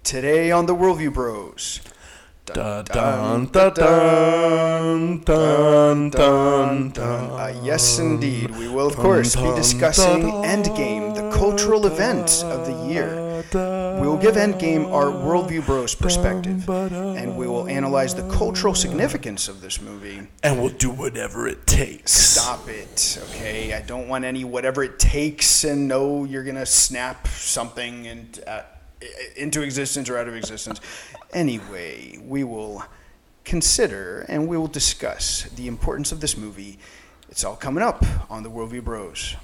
Today on the Worldview Bros. Dun, dun, dun, dun, dun, dun, dun. Yes, indeed. We will, of course, be discussing Endgame, the cultural event of the year. We will give Endgame our Worldview Bros perspective, and we will analyze the cultural significance of this movie. And we'll do whatever it takes. Stop it, okay? I don't want any whatever it takes and no, you're going to snap something into existence or out of existence. Anyway, we will consider and we will discuss the importance of this movie. It's all coming up on the Worldview Bros.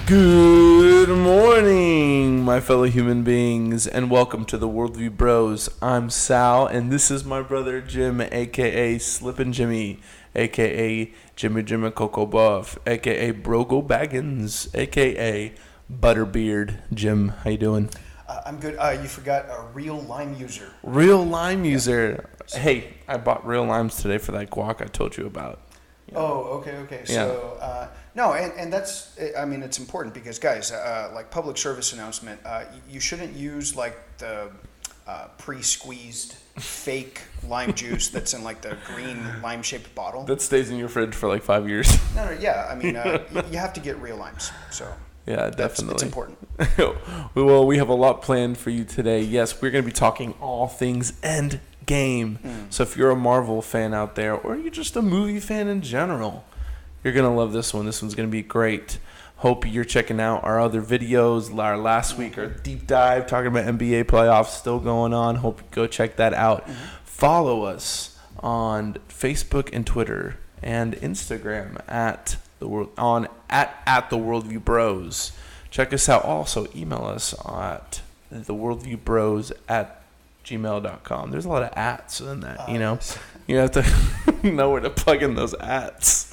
Good morning, my fellow human beings, and welcome to the Worldview Bros. I'm Sal, and this is my brother Jim, a.k.a. Slippin' Jimmy, a.k.a. Jimmy Jimmy Coco Buff, a.k.a. Brogo Baggins, a.k.a. Butterbeard. Jim, how you doing? I'm good. You forgot a real lime user. Real lime user. Yeah. Hey, I bought real limes today for that guac I told you about. Oh, okay. So, no, and that's, I mean, it's important because, guys, like public service announcement, you shouldn't use like the pre-squeezed fake lime juice that's in like the green lime-shaped bottle. That stays in your fridge for like 5 years. No, yeah, I mean, you have to get real limes, so. Yeah, definitely. It's important. Well, we have a lot planned for you today. Yes, we're going to be talking all things Endgame. So if you're a Marvel fan out there, or you're just a movie fan in general, you're going to love this one. This one's going to be great. Hope you're checking out our other videos. Our last week, our deep dive, talking about NBA playoffs still going on. Hope you go check that out. Follow us on Facebook and Twitter and Instagram at the Worldview Bros. Check us out. Also, email us at theworldviewbros@gmail.com. There's a lot of ats in that, you know. Yes. You have to know where to plug in those ats.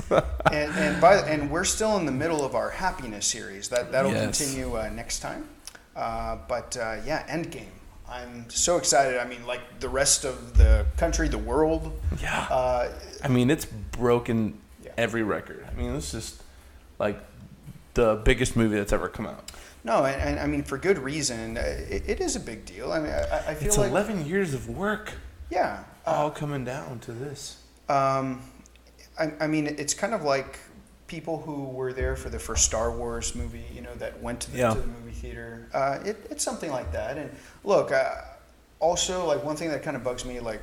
and we're still in the middle of our happiness series. That'll continue next time. Yeah, Endgame. I'm so excited. I mean, like the rest of the country, the world. Yeah. I mean, it's broken every record. I mean, it's just like the biggest movie that's ever come out. No, and I mean, for good reason. It is a big deal. I mean, I feel it's like 11 years of work. Yeah. All coming down to this. I mean, it's kind of like people who were there for the first Star Wars movie, you know, that went to the movie theater. It's something like that. And look, also, like, one thing that kind of bugs me, like,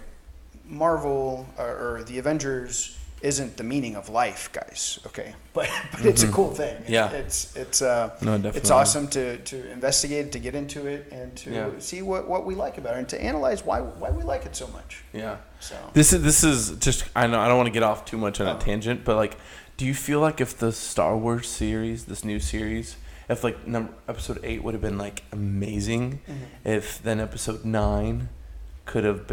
Marvel or the Avengers isn't the meaning of life, guys. Okay, but it's a cool thing. Yeah, it's awesome to investigate, to get into it, and to see what we like about it, and to analyze why we like it so much. Yeah. So this is just, I know I don't want to get off too much on a tangent, but like, do you feel like if the Star Wars series, this new series, if like episode 8 would have been like amazing, if then episode 9 could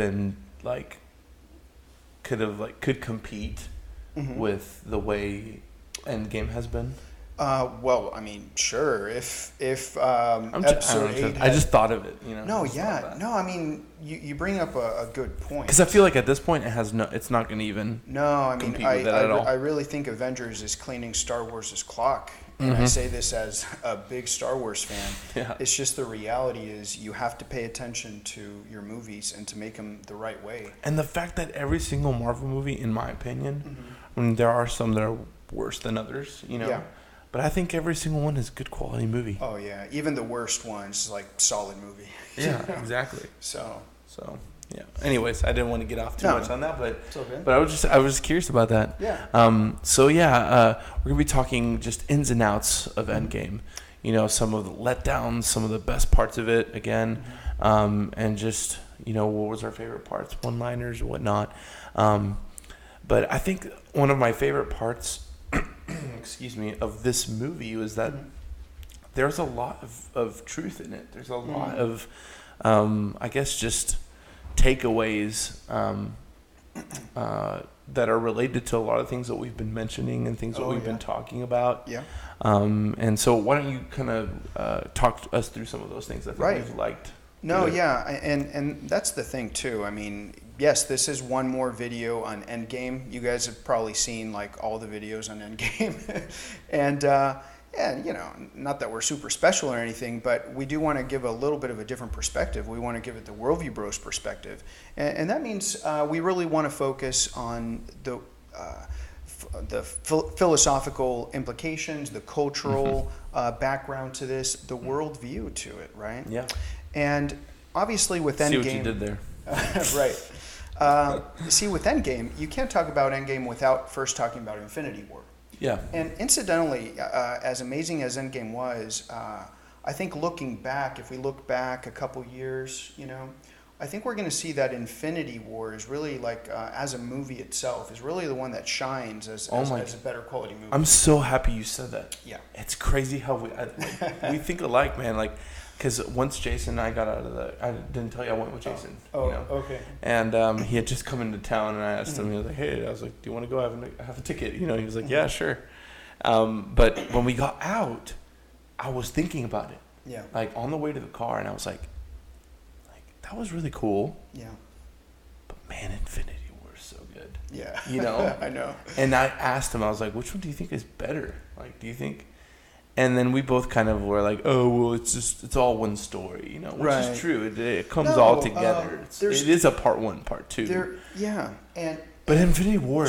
compete with the way Endgame has been? Well, I mean, sure. If I episode don't know, 8 I had, just thought of it, you know. no, just thought of yeah, that. no. I mean, you bring up a good point. Because I feel like at this point it's not going to even No, I mean, compete with it at all. I really think Avengers is cleaning Star Wars' clock. And I say this as a big Star Wars fan. Yeah. It's just the reality is you have to pay attention to your movies and to make them the right way. And the fact that every single Marvel movie, in my opinion, I mean, there are some that are worse than others, you know. Yeah. But I think every single one is a good quality movie. Oh, yeah. Even the worst ones, like, solid movie. Yeah, exactly. So, yeah. Anyways, I didn't want to get off too much on that, but it's okay. but I was just curious about that. Yeah. We're gonna be talking just ins and outs of Endgame. You know, some of the letdowns, some of the best parts of it again, and just, you know, what was our favorite parts, one-liners or whatnot. But I think one of my favorite parts, excuse me, of this movie was that there's a lot of truth in it. There's a lot of, I guess, just takeaways that are related to a lot of things that we've been mentioning and things that we've been talking about. Yeah. And so why don't you kind of talk us through some of those things I think we've liked. No, yeah, and that's the thing too. I mean, yes, this is one more video on Endgame. You guys have probably seen like all the videos on Endgame, and you know, not that we're super special or anything, but we do want to give a little bit of a different perspective. We want to give it the Worldview Bros perspective, and that means we really want to focus on the philosophical implications, the cultural background to this, the worldview to it, right? Yeah. And obviously with Endgame... See what you did there. Right. See, with Endgame, you can't talk about Endgame without first talking about Infinity War. Yeah. And incidentally, as amazing as Endgame was, I think looking back, if we look back a couple years, you know, I think we're going to see that Infinity War is really like, as a movie itself, is really the one that shines as a better quality movie. I'm so happy you said that. Yeah. It's crazy how we think alike, man. Like, because once Jason and I got out of I didn't tell you I went with Jason. Oh, you know? Okay. And he had just come into town, and I asked him, he was like, hey, I was like, do you want to go have a ticket? You know, he was like, yeah, sure. But when we got out, I was thinking about it. Yeah. Like, on the way to the car, and I was like, that was really cool. Yeah. But man, Infinity War is so good. Yeah. You know? I know. And I asked him, I was like, which one do you think is better? Like, do you think? And then we both kind of were like, oh, well, it's all one story, you know, which is true. It comes all together. It is a part one, part two. But Infinity War,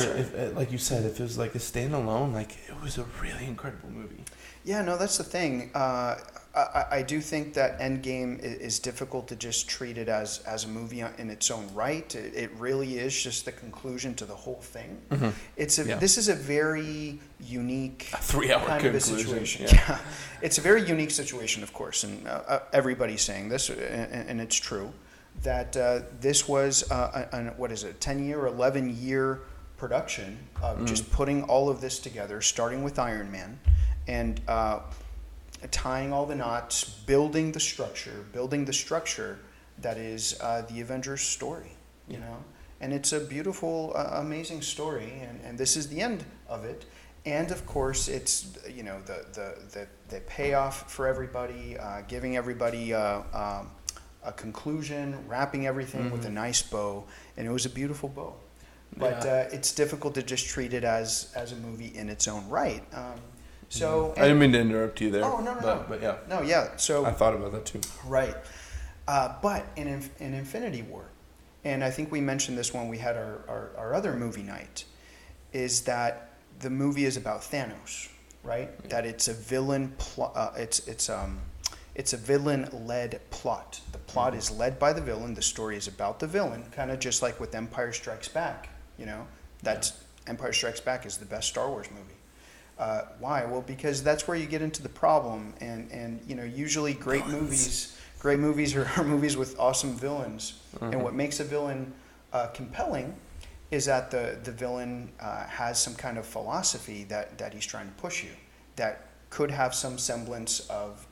like you said, if it was like a standalone, like, it was a really incredible movie. Yeah, no, that's the thing. I do think that Endgame is difficult to just treat it as a movie in its own right. It really is just the conclusion to the whole thing. Mm-hmm. This is a very unique 3-hour kind of a situation. Yeah. It's a very unique situation, of course, and everybody's saying this, and it's true, that this was a 10-year, 11-year production of just putting all of this together, starting with Iron Man, and tying all the knots, building the structure that is the Avengers story, you know. And it's a beautiful, amazing story, and this is the end of it. And of course, it's, you know, the payoff for everybody, giving everybody a conclusion, wrapping everything with a nice bow, and it was a beautiful bow. But it's difficult to just treat it as a movie in its own right. So I didn't mean to interrupt you there. Oh, no. But yeah. No, yeah. So I thought about that too. Right. But in Infinity War, and I think we mentioned this when we had our other movie night, is that the movie is about Thanos, right? Yeah. That it's a villain it's a villain-led plot. The plot is led by the villain. The story is about the villain, kind of just like with Empire Strikes Back. You know, Empire Strikes Back is the best Star Wars movie. Why? Well, because that's where you get into the problem, and you know, usually great movies are movies with awesome villains, and what makes a villain compelling is that the villain has some kind of philosophy that he's trying to push you, that could have some semblance of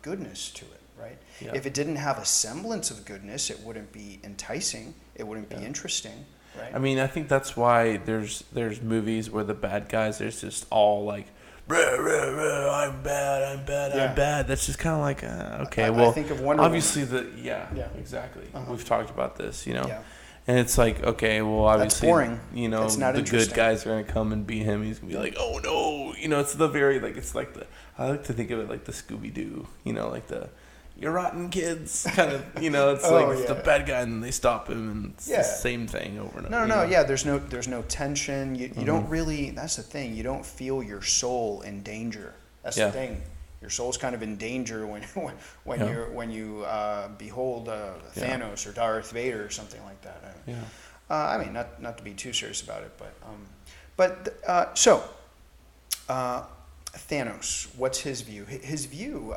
goodness to it, right? Yeah. If it didn't have a semblance of goodness, it wouldn't be enticing, it wouldn't be interesting. Right. I mean, I think that's why there's movies where the bad guys, there's just all like I'm bad. That's just kind of like, okay, I think of Wonder obviously Woman. Exactly. Uh-huh. We've talked about this, Yeah. and it's like, okay, well, obviously, That's boring. It's not the good interesting. guys are gonna come and beat him. He's gonna be like, oh no, it's the very it's like I like to think of it like the Scooby Doo, like the "you're rotten kids" kind of, it's it's the bad guy and then they stop him and it's the same thing over and over. No, yeah. There's no tension. You don't really. That's the thing. You don't feel your soul in danger. That's the thing. Your soul's kind of in danger when you behold Thanos or Darth Vader or something like that. I mean, not to be too serious about it, but Thanos. What's his view? His view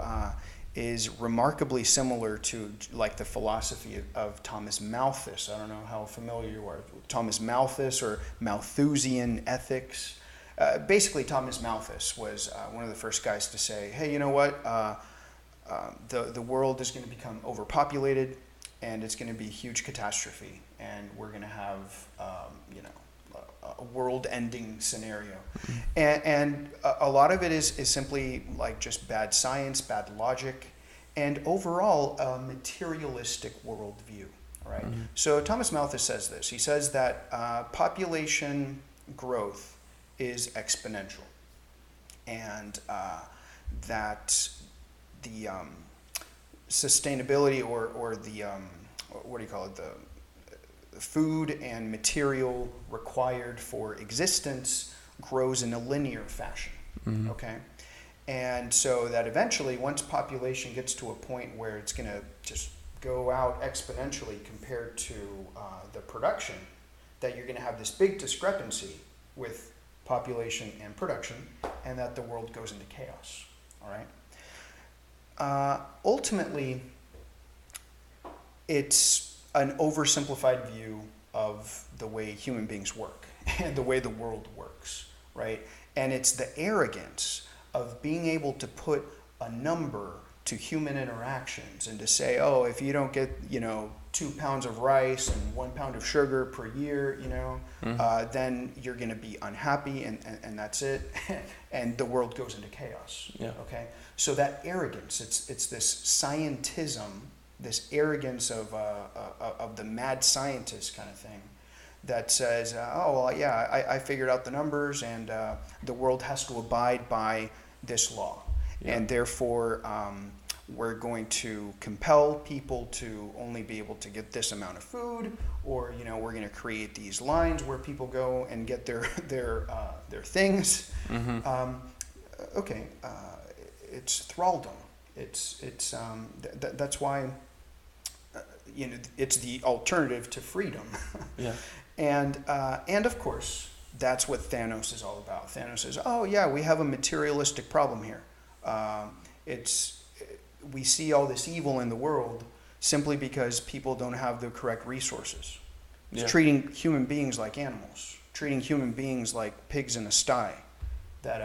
is remarkably similar to like the philosophy of Thomas Malthus. I don't know how familiar you are with Thomas Malthus or Malthusian ethics. Basically, Thomas Malthus was one of the first guys to say, hey, you know what? The world is going to become overpopulated, and it's going to be a huge catastrophe, and we're going to have, a world-ending scenario. And a lot of it is simply like just bad science, bad logic, and overall a materialistic worldview, right? Mm-hmm. So Thomas Malthus says this. He says that population growth is exponential, and that the sustainability or the what do you call it, the food and material required for existence grows in a linear fashion. Mm-hmm. Okay, and so that eventually, once population gets to a point where it's going to just go out exponentially compared to the production, that you're going to have this big discrepancy with population and production, and that the world goes into chaos. All right. Ultimately, it's an oversimplified view of the way human beings work and the way the world works, right? And it's the arrogance of being able to put a number to human interactions and to say, oh, if you don't get, 2 pounds of rice and 1 pound of sugar per year, then you're going to be unhappy and that's it. And the world goes into chaos. Yeah. Okay. So that arrogance, it's this scientism, this arrogance of the mad scientist kind of thing that says, I figured out the numbers and the world has to abide by this law. Yeah. And therefore, we're going to compel people to only be able to get this amount of food, or we're going to create these lines where people go and get their things. Mm-hmm. It's thraldom. That's why it's the alternative to freedom. Yeah. And of course, that's what Thanos is all about. Thanos says, we have a materialistic problem here. We see all this evil in the world simply because people don't have the correct resources. It's treating human beings like animals, treating human beings like pigs in a sty. That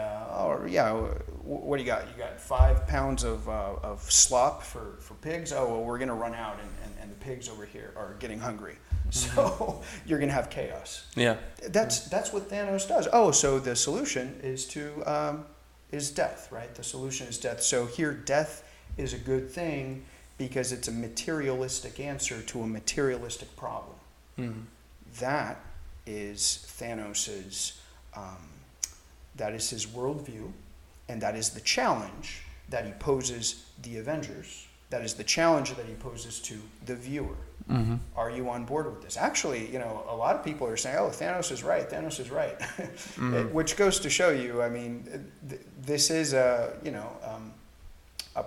what do you got? You got 5 pounds of slop for pigs. Oh well, we're gonna run out, and the pigs over here are getting hungry. So you're gonna have chaos. Yeah, that's what Thanos does. Oh, so the solution is death, right? The solution is death. So here, death is a good thing because it's a materialistic answer to a materialistic problem. Mm-hmm. That is Thanos's. That is his worldview, and that is the challenge that he poses the Avengers. That is the challenge that he poses to the viewer. Mm-hmm. Are you on board with this? Actually, a lot of people are saying, "Oh, Thanos is right. Thanos is right," mm-hmm. Which goes to show you. I mean, this is a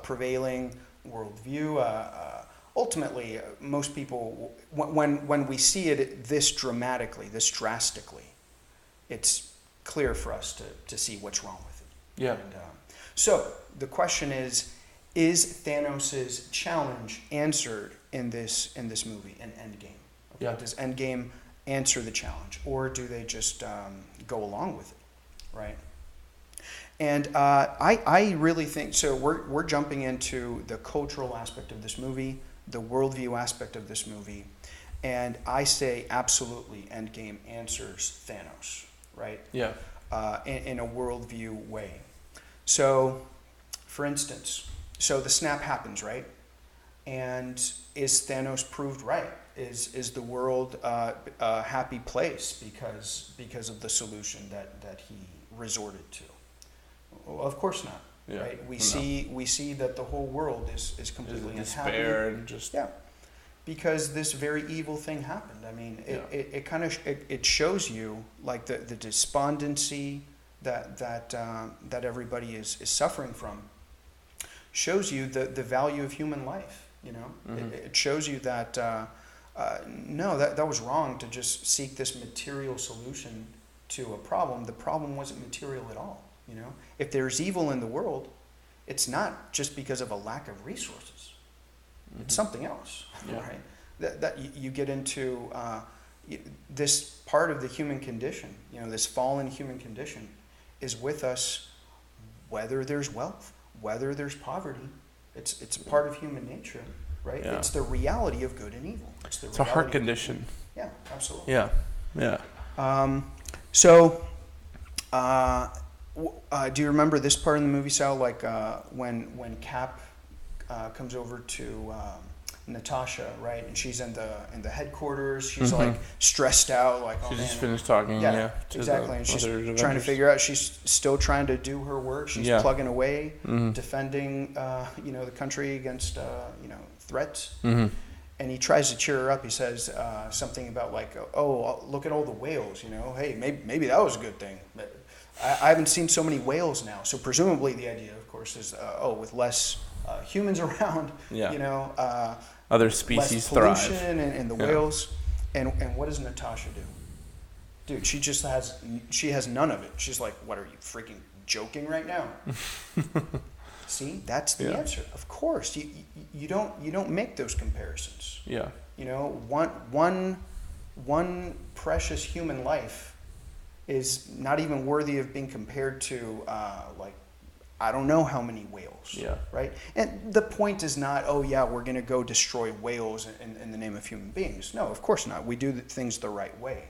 prevailing worldview. Ultimately, most people, when we see it this dramatically, this drastically, it's clear for us to see what's wrong with it. Yeah. And, so the question is Thanos' challenge answered in this movie, in Endgame? Okay. Yeah. Does Endgame answer the challenge, or do they just go along with it, right? And I really think so. We're jumping into the cultural aspect of this movie, the worldview aspect of this movie, and I say absolutely, Endgame answers Thanos. Right? Yeah. In a worldview way. So, for instance, so the snap happens, right? And is Thanos proved right? Is the world a happy place because of the solution that he resorted to? Well, of course not. Yeah. Right? We see that the whole world is completely despair and just because this very evil thing happened. I mean, it kind of it shows you like the despondency that everybody is suffering from. Shows you the value of human life. You know, it shows you that no, that was wrong to just seek this material solution to a problem. The problem wasn't material at all. You know, if there's evil in the world, it's not just because of a lack of resources. It's something else, right? That you get into this part of the human condition. You know, this fallen human condition is with us, whether there's wealth, whether there's poverty. It's a part of human nature, right? Yeah. It's the reality of good and evil. It's a heart condition. Yeah, absolutely. Yeah. So, do you remember this part in the movie, Sal? Like when Cap comes over to Natasha, right? And she's in the headquarters. She's like stressed out, like she just finished talking. Yeah, exactly. And she's trying to figure out. She's still trying to do her work. She's plugging away, defending the country against threats. And he tries to cheer her up. He says something about like, oh, look at all the whales. You know, hey, maybe that was a good thing. But I haven't seen so many whales now. So presumably the idea, of course, is with less humans around, other species less pollution thrive. And the whales. And what does Natasha do? Dude, she has none of it. She's like, what, are you freaking joking right now? See, that's the answer. Of course, you don't make those comparisons. Yeah. You know, one precious human life is not even worthy of being compared to I don't know how many whales. Yeah. Right. And the point is not, oh yeah, we're going to go destroy whales in the name of human beings. No, of course not. We do things the right way.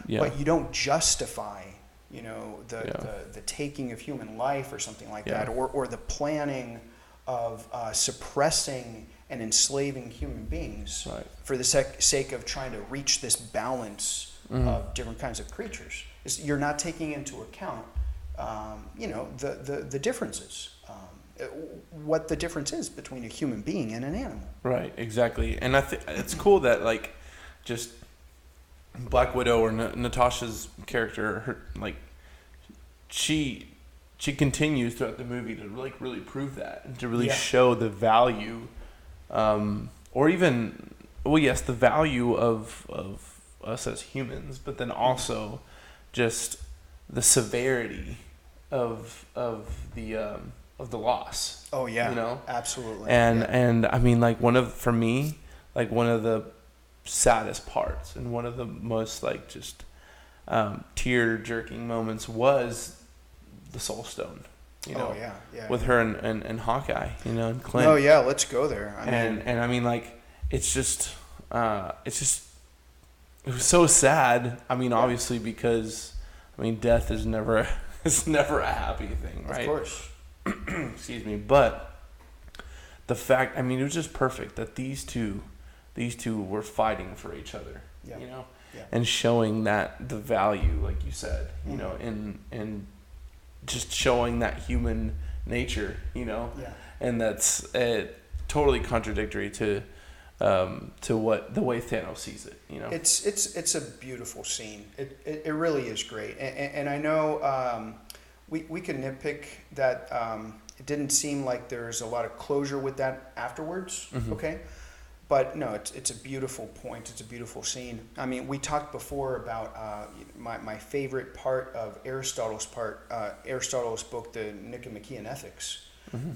Yeah. But you don't justify, the taking of human life or something like that, or the planning of suppressing and enslaving human beings for the sake of trying to reach this balance of different kinds of creatures. You're not taking into account, the differences, what the difference is between a human being and an animal. Right, exactly. And I think it's cool that just Black Widow or Natasha's character, she continues throughout the movie to really prove that and to really show the value, or even the value of us as humans, but then also just the severity of the loss. Oh yeah, absolutely. And I mean, one of the saddest parts and one of the most tear-jerking moments was the Soul Stone. With her and Hawkeye, and Clint. Oh yeah, let's go there. I mean, it was so sad. I mean, obviously because death is never a happy thing, right? Of course. Excuse me, but the fact, it was just perfect that these two were fighting for each other, and showing that the value, like you said, in just showing that human nature, and that's totally contradictory to what the way Thanos sees it, It's a beautiful scene. It really is great, and I know we could nitpick that it didn't seem like there's a lot of closure with that afterwards. Okay. But no, it's a beautiful point. It's a beautiful scene. I mean, we talked before about my favorite part of Aristotle's book, the Nicomachean Ethics,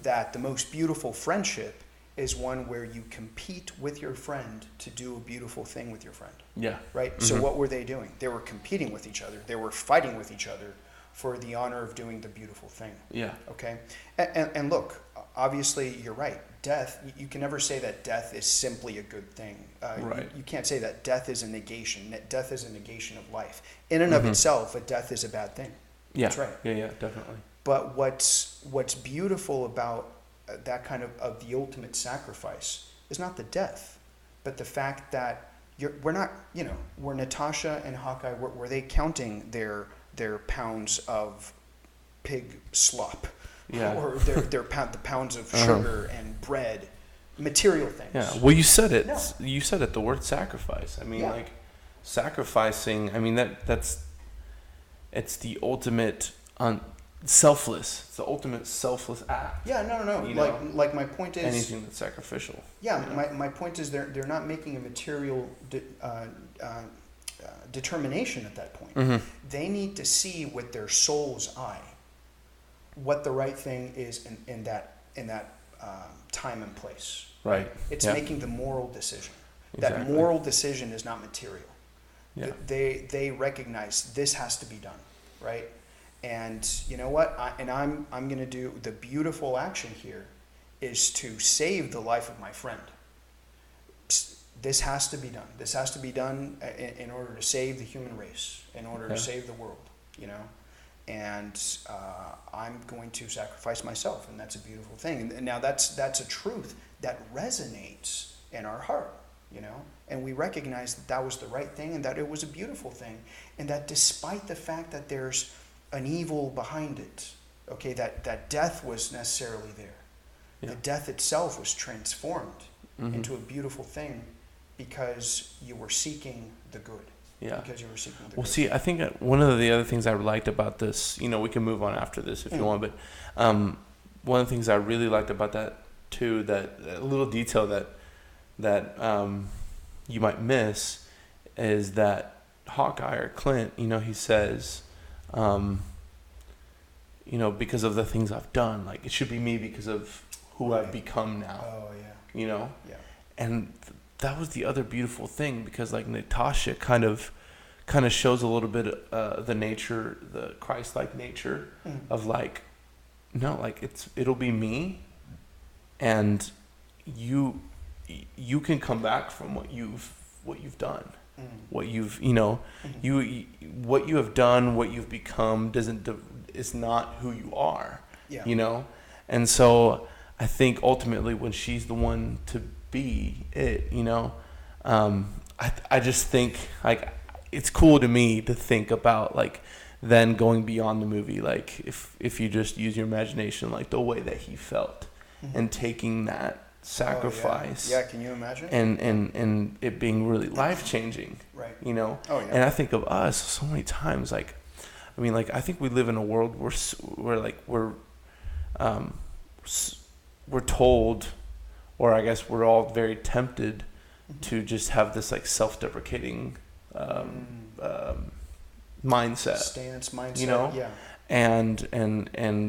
that the most beautiful friendship is one where you compete with your friend to do a beautiful thing with your friend. Yeah. Right? So what were they doing? They were competing with each other. They were fighting with each other for the honor of doing the beautiful thing. Yeah. Okay? And look, obviously you're right. Death, you can never say that death is simply a good thing. Right. You can't say that death is a negation. That death is a negation of life. In and of itself, a death is a bad thing. Yeah. That's right. Yeah, definitely. But what's beautiful about that kind of the ultimate sacrifice is not the death, but the fact that we're not, were Natasha and Hawkeye, were they counting their pounds of pig slop, or the pounds of sugar and bread, material things? Yeah. Well, you said it. No. You said it. The word sacrifice. I mean, sacrificing. I mean it's the ultimate selfless. It's the ultimate selfless act. Yeah. No. Like my point is anything that's sacrificial. Yeah. My point is they're not making a material determination at that point. Mm-hmm. They need to see with their soul's eye what the right thing is in that time and place. Right. It's making the moral decision. Exactly. That moral decision is not material. Yeah. They recognize this has to be done, right? And you know what? I'm going to do the beautiful action here is to save the life of my friend. This has to be done. This has to be done in order to save the human race, in order to save the world, And I'm going to sacrifice myself, and that's a beautiful thing. And now that's a truth that resonates in our heart, And we recognize that was the right thing, and that it was a beautiful thing, and that despite the fact that there's an evil behind it, okay, that death was necessarily there. Yeah. The death itself was transformed into a beautiful thing because you were seeking the good. Yeah. Because you were seeking the good. Well, see, I think one of the other things I liked about this, we can move on after this if you want, but one of the things I really liked about that too, that a little detail that you might miss is that Hawkeye or Clint, he says, because of the things I've done, like it should be me because of who I've become now. Oh yeah. Yeah. And that was the other beautiful thing, because like Natasha kind of shows a little bit the nature, the Christ-like nature of like, no, like it'll be me, and you can come back from what you've done. What you've what you have done, what you've become is not who you are. Yeah. And so I think ultimately when she's the one to be it, I just think like it's cool to me to think about like then going beyond the movie, like if you just use your imagination, like the way that he felt and taking that sacrifice. Yeah, can you imagine? And it being really life-changing. Right. Oh, yeah. And I think of us so many times, like, I mean, like, I think we live in a world where we're told, or I guess we're all very tempted to just have this, like, self-deprecating mindset. Stance, mindset, yeah. And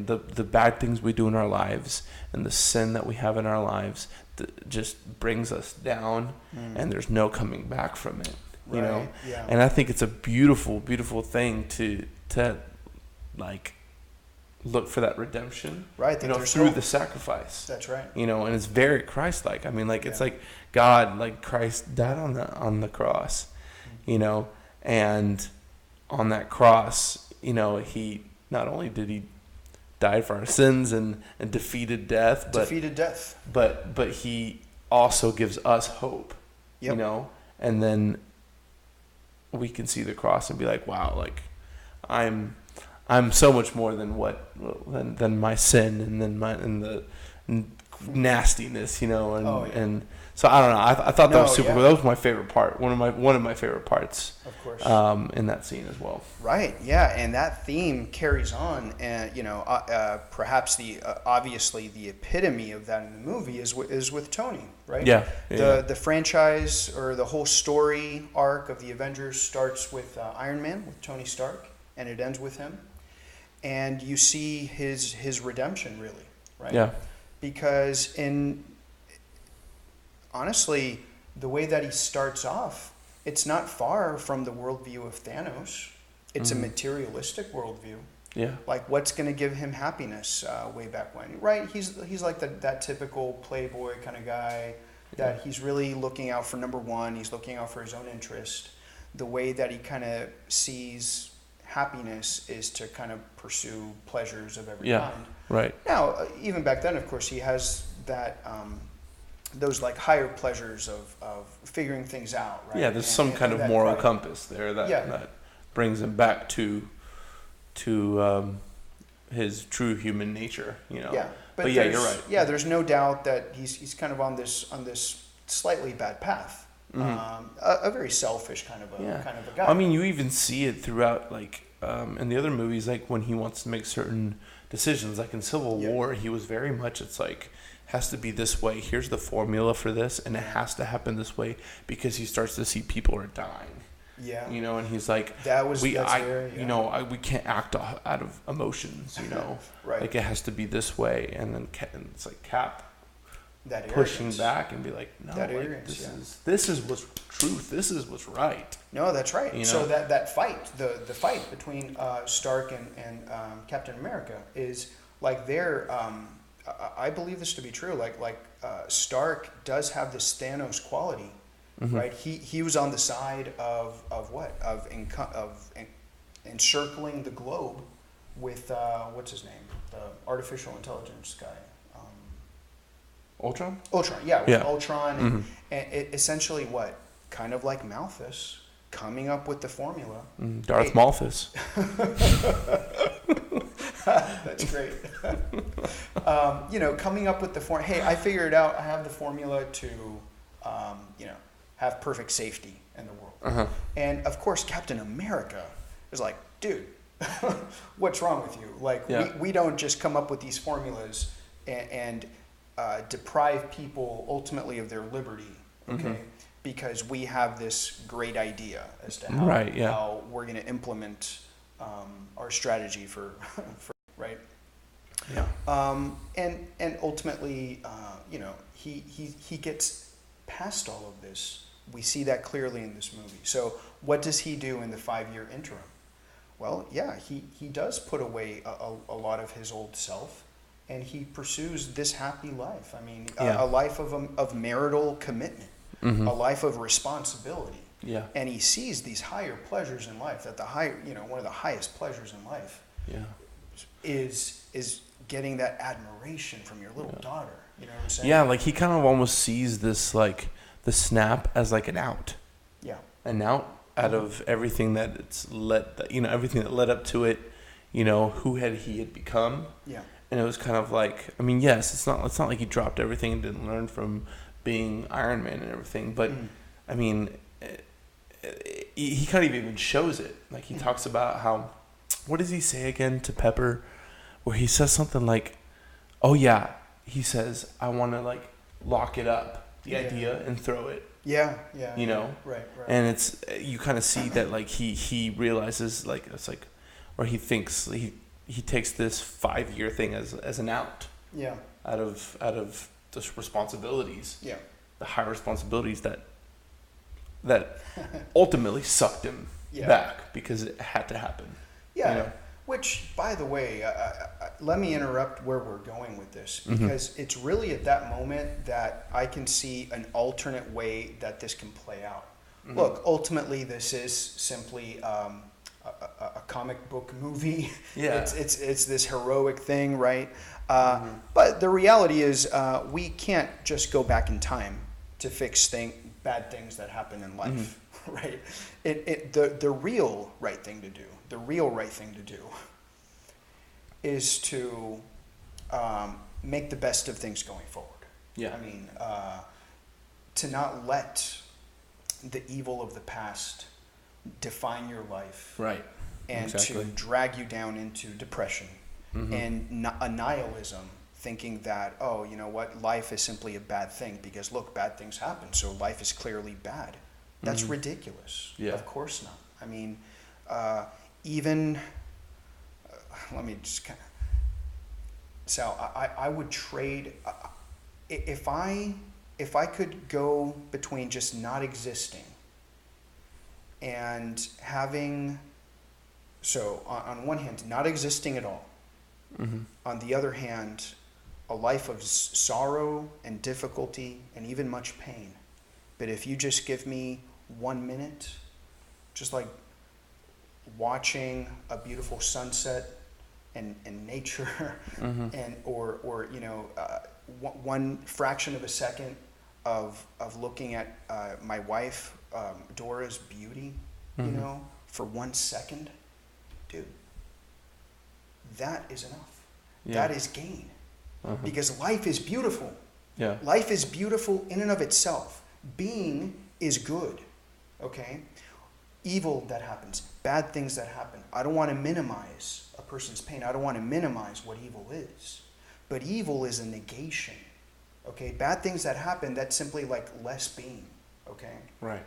the bad things we do in our lives and the sin that we have in our lives just brings us down, and there's no coming back from it, Yeah. And I think it's a beautiful, beautiful thing to like look for that redemption, right? Through the sacrifice. That's right. And it's very Christ-like. I mean, like it's like God, like Christ died on the cross, and on that cross, he not only did he die for our sins and defeated death, but he also gives us hope, and then we can see the cross and be like, wow, like I'm so much more than my sin and the nastiness, and so I don't know. I thought that was super cool. That was my favorite part. One of my favorite parts, of course, in that scene as well. Right. Yeah, and that theme carries on, and perhaps obviously the epitome of that in the movie is with Tony, right? Yeah. The franchise or the whole story arc of the Avengers starts with Iron Man, with Tony Stark, and it ends with him, and you see his redemption, really, right? Yeah. Because honestly, the way that he starts off, it's not far from the worldview of Thanos. It's a materialistic worldview. Yeah. Like, what's going to give him happiness way back when, right? He's like that typical playboy kind of guy that he's really looking out for number one. He's looking out for his own interest. The way that he kind of sees happiness is to kind of pursue pleasures of every Yeah. kind. Right. Now, even back then, of course, he has that those like higher pleasures of figuring things out, right? Yeah, there's some kind of that moral pride. compass there that Yeah. that brings him back to his true human nature, you know. Yeah, But yeah, you're there's- right. Yeah, there's no doubt that he's kind of on this slightly bad path. A very selfish kind of a guy. I mean, you even see it throughout, like, in the other movies, like when he wants to make certain decisions, like in Civil War, he was very much, it's like, has to be this way. Here's the formula for this, and it has to happen this way because he starts to see people are dying. Yeah. You know, and he's like, we can't act out of emotions, you know. Right. Like, it has to be this way. And then and it's like Cap that pushing arrogance. back and be like, no, That like, arrogance, this is what's truth. This is what's right. No, that's right. You So know? that fight, the fight between Stark and Captain America is like they're. I believe this to be true. Like Stark does have this Thanos quality, right? He was on the side of what of encircling the globe with what's his name, the artificial intelligence guy. Ultron? Ultron, yeah, with Yeah. Ultron, and it, essentially what, kind of like Malthus, coming up with the formula. Darth Malthus. That's great. Coming up with the hey, I figured out. I have the formula to, have perfect safety in the world. And of course, Captain America is like, dude, what's wrong with you? Like, we don't just come up with these formulas and deprive people ultimately of their liberty, okay? Because we have this great idea as to how we're going to implement our strategy for right. Yeah. And ultimately, he gets past all of this. We see that clearly in this movie. So what does he do in the 5-year interim? Well, yeah, he does put away a lot of his old self, and he pursues this happy life. I mean, a life of marital commitment, a life of responsibility. Yeah. And he sees these higher pleasures in life. That one of the highest pleasures in life. Yeah. Is getting that admiration from your little daughter. You know what I'm saying? Yeah, like he kind of almost sees this, like, the snap as like an out. Yeah. An out of everything that everything that led up to it, who he had become. Yeah. And it was kind of like, I mean, yes, it's not like he dropped everything and didn't learn from being Iron Man and everything, but I mean, he kind of even shows it. Like, he talks about how, what does he say again to Pepper, where he says something like, oh yeah, he says, I want to, like, lock it up, the idea, and throw it. Yeah. Right. And it's, you kind of see that, like, he realizes, like, it's like, or he thinks he takes this 5-year thing as an out. Yeah. Out of the responsibilities. Yeah. The high responsibilities that ultimately sucked him back because it had to happen. Yeah. Which, by the way, let me interrupt where we're going with this, because it's really at that moment that I can see an alternate way that this can play out. Look, ultimately, this is simply a comic book movie. Yeah. It's this heroic thing, right? But the reality is, we can't just go back in time to fix bad things that happen in life, right? The real right thing to do. The real right thing to do is to make the best of things going forward. Yeah. I mean, to not let the evil of the past define your life. Right. And to drag you down into depression and a nihilism, thinking that, oh, you know what, life is simply a bad thing because, look, bad things happen, so life is clearly bad. That's ridiculous. Yeah. Of course not. I mean, let me just kind of, Sal, I would trade, if I could go between just not existing and having, so on one hand, not existing at all. On the other hand, a life of sorrow and difficulty and even much pain. But if you just give me 1 minute, just like watching a beautiful sunset and nature, and or one fraction of a second of looking at my wife Dora's beauty, for 1 second, dude, that is enough. That is gain, because life is beautiful. Yeah. Life is beautiful in and of itself. Being is good. Okay? Evil that happens, bad things that happen. I don't want to minimize a person's pain. I don't want to minimize what evil is. But evil is a negation. Okay? Bad things that happen, that's simply like less being. Okay? Right.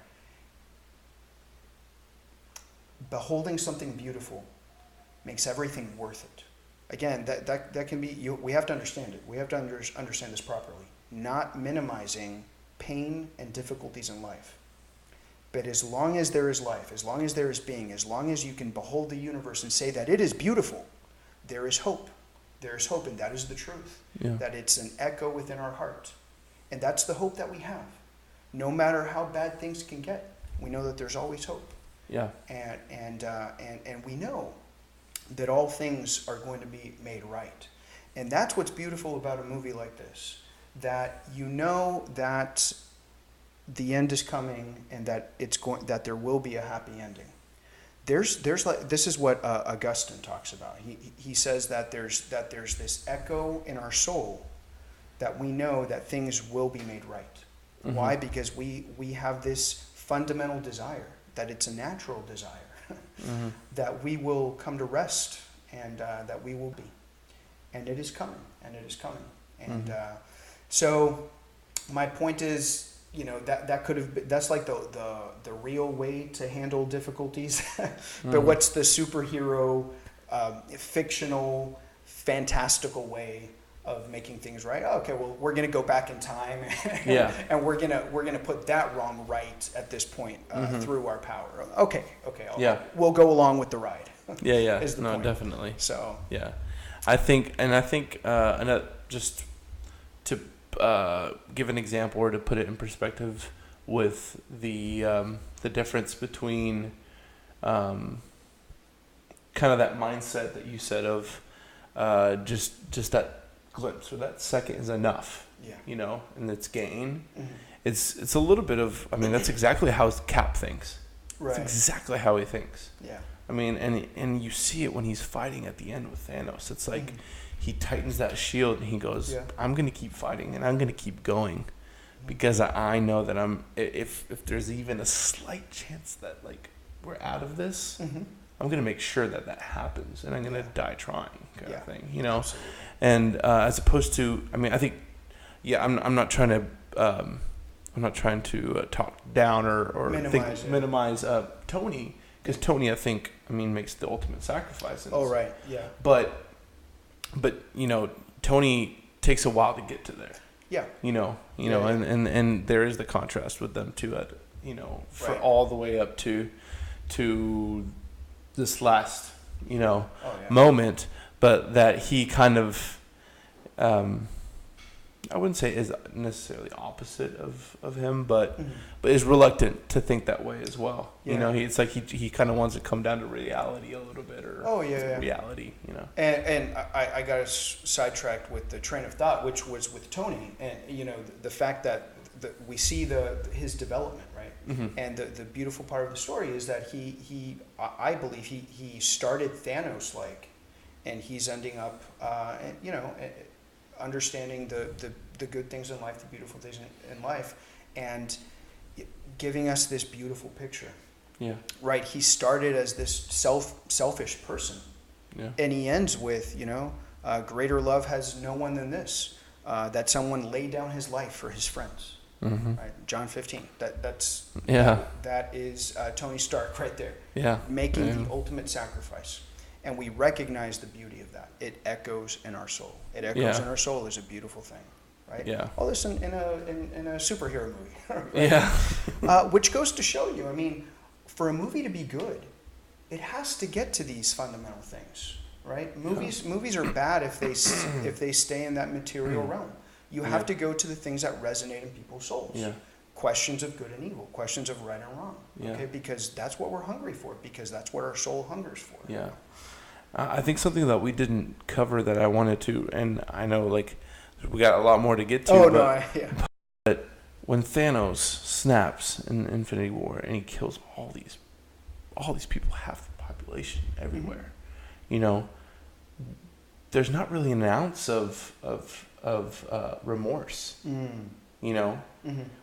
Beholding something beautiful makes everything worth it. Again, that can be, we have to understand it. We have to understand this properly. Not minimizing pain and difficulties in life. But as long as there is life, as long as there is being, as long as you can behold the universe and say that it is beautiful, there is hope. There is hope, and that is the truth. Yeah. That it's an echo within our heart. And that's the hope that we have. No matter how bad things can get, we know that there's always hope. Yeah. And we know that all things are going to be made right. And that's what's beautiful about a movie like this. That you know that the end is coming, and that that there will be a happy ending. There's like, this is what Augustine talks about. He says that there's this echo in our soul that we know that things will be made right. Mm-hmm. Why? Because we have this fundamental desire, that it's a natural desire, that we will come to rest, and that we will be, and it is coming, and it is coming, and so my point is, that could have been, that's like the real way to handle difficulties. But what's the superhero, fictional, fantastical way of making things right? Oh, okay, well, we're gonna go back in time, and we're gonna put that wrong right at this point through our power. Okay, we'll go along with the ride. Is the point. Definitely. So I think just to give an example, or to put it in perspective with the difference between kind of that mindset that you said of just that glimpse, or that second is enough, and it's gain. It's a little bit of, that's exactly how Cap thinks. Right. That's exactly how he thinks. Yeah. And you see it when he's fighting at the end with Thanos. It's like he tightens that shield and he goes, I'm going to keep fighting, and I'm going to keep going, because I know that if there's even a slight chance that like we're out of this, I'm going to make sure that happens, and I'm going to die trying, kind of thing, Absolutely. And as opposed to, I think, I'm not trying to talk down or minimize Tony, because Tony, I think, makes the ultimate sacrifice. Oh, right, yeah. But Tony takes a while to get to there. Yeah. And there is the contrast with them two, for all the way up to this last, moment, but that he kind of, I wouldn't say is necessarily opposite of him, but is reluctant to think that way as well. Yeah. It's like he kind of wants to come down to reality a little bit, or reality. And I got sidetracked with the train of thought, which was with Tony, and the fact that we see his development, right? And the beautiful part of the story is that I believe he started Thanos like, and he's ending up understanding the good things in life, the beautiful things in life, and giving us this beautiful picture. Yeah. Right. He started as this selfish person. Yeah. And he ends with, greater love has no one than this, that someone laid down his life for his friends. Right? John 15. That is Tony Stark right there. Yeah. Making the ultimate sacrifice. And we recognize the beauty of that. It echoes in our soul. It echoes in our soul is a beautiful thing, right? Yeah. All this in a superhero movie. Right? Yeah. Which goes to show you, for a movie to be good, it has to get to these fundamental things, right? Movies are bad if they stay in that material realm. You have to go to the things that resonate in people's souls. Yeah. questions of good and evil, questions of right and wrong. Yeah. Okay, because that's what we're hungry for, because that's what our soul hungers for. Yeah. I think something that we didn't cover that I wanted to, and I know like we got a lot more to get to. Oh, but when Thanos snaps in Infinity War and he kills all these people, half the population everywhere, you know, there's not really an ounce of remorse, you know,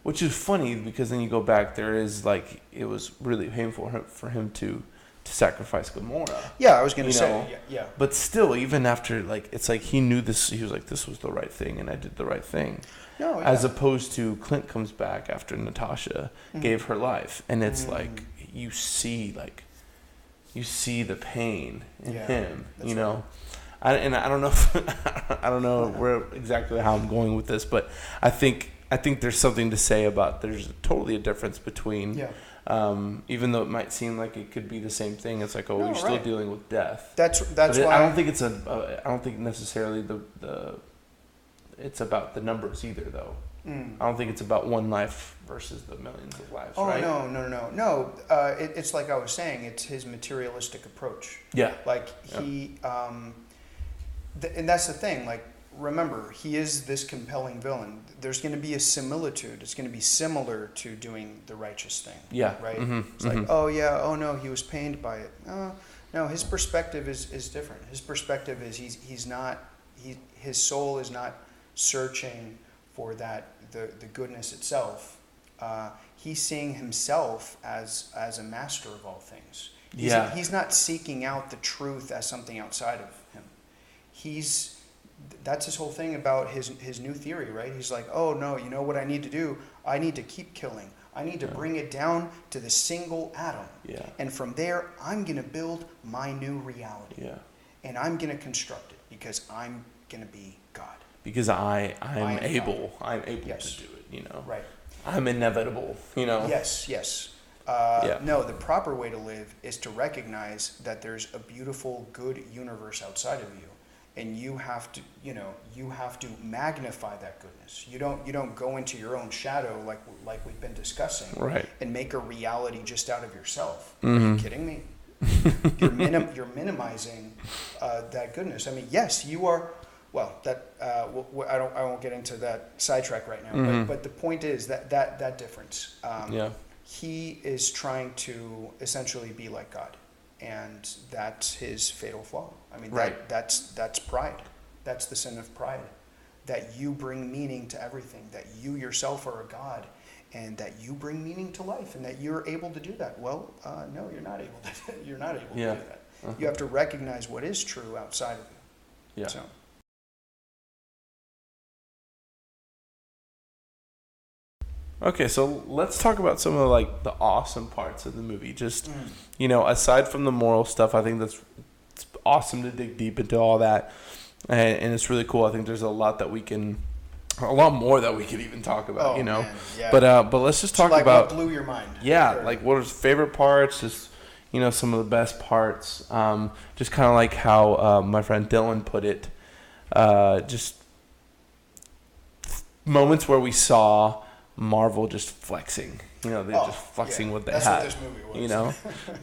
which is funny because then you go back, there is like, it was really painful for him to sacrifice Gamora. Yeah, I was going to say, yeah. But still, even after, like, it's like he knew this, he was like, this was the right thing and I did the right thing. No, yeah. As opposed to Clint comes back after Natasha gave her life, and it's like, you see the pain in him, you know. Right. I don't know if, I don't know where exactly how I'm going with this, but I think there's something to say about there's totally a difference between even though it might seem like it could be the same thing, it's like, you're still dealing with death. That's why I don't think it's I don't think necessarily it's about the numbers either, though. I don't think it's about one life versus the millions of lives. Right? No. It's like I was saying, it's his materialistic approach. Yeah. Like he, and that's the thing. Like, remember, he is this compelling villain. There's going to be a similitude. It's going to be similar to doing the righteous thing. Yeah. Right. It's like, oh no, he was pained by it. No, his perspective is different. His perspective is his soul is not searching for the goodness itself. He's seeing himself as a master of all things. He's not seeking out the truth as something outside of him. That's his whole thing about his new theory, right? He's like, oh no, you know what I need to do? I need to keep killing. I need to bring it down to the single atom. Yeah. And from there, I'm going to build my new reality. Yeah. And I'm going to construct it because I'm going to be God. Because I'm able to do it, you know. Right. I'm inevitable, you know. Yes. No, the proper way to live is to recognize that there's a beautiful, good universe outside of you, and you have to magnify that goodness. You don't go into your own shadow like we've been discussing, right? And make a reality just out of yourself. Are you kidding me? You're minimizing that goodness. I mean, yes, you are. Well, I won't get into that sidetrack right now. But the point is that difference. He is trying to essentially be like God, and that's his fatal flaw. I mean, that's pride. That's the sin of pride. That you bring meaning to everything. That you yourself are a God, and that you bring meaning to life, and that you're able to do that. Well, no, you're not able to. You're not able to do that. You have to recognize what is true outside of you. Yeah. So. Okay, so let's talk about some of like the awesome parts of the movie. Just you know, aside from the moral stuff, I think it's awesome to dig deep into all that, and it's really cool. I think there's a lot more that we could even talk about. You know, but let's just talk about what blew your mind. Yeah, like what are his favorite parts? Just you know, some of the best parts. Just kind of like how my friend Dylan put it. Just moments where we saw Marvel just flexing, you know, they're just flexing what they had. That's what this movie was.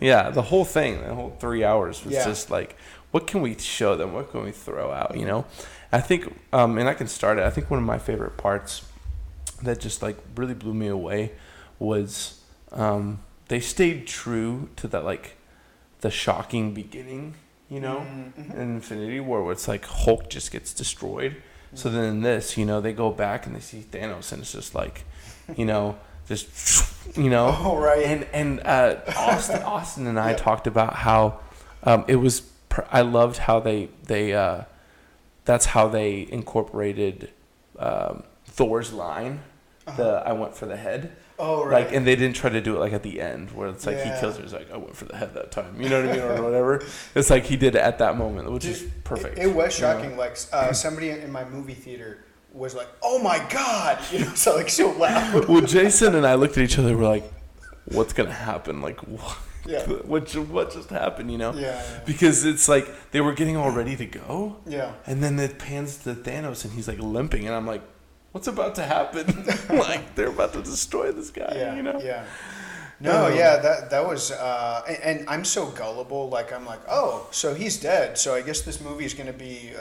You know, the whole thing, the whole 3 hours was just like, what can we show them? What can we throw out? You know, I think, and I can start it. I think one of my favorite parts that just like really blew me away was they stayed true to that, like the shocking beginning, you know, in Infinity War, where it's like Hulk just gets destroyed. So then in this, you know, they go back and they see Thanos, and it's just like, you know, just, you know. Oh, right. And Austin and I talked about how it was, I loved how they that's how they incorporated Thor's line, I went for the head. Oh, right. Like, and they didn't try to do it like at the end where it's like he kills her. He's like, I went for the head that time. You know what I mean? Or whatever. It's like he did it at that moment, which is perfect. It was shocking. You know? Like somebody in my movie theater was like, "Oh my God!" You know, so loud. Well, Jason and I looked at each other. We're like, "What's gonna happen? Like, what? Yeah. What just happened? You know?" Yeah. Because it's like they were getting all ready to go. Yeah. And then it pans to Thanos, and he's like limping, and I'm like, what's about to happen? Like, they're about to destroy this guy, you know? Yeah. No, that was, and I'm so gullible. Like, I'm like, oh, so he's dead. So I guess this movie is going to be,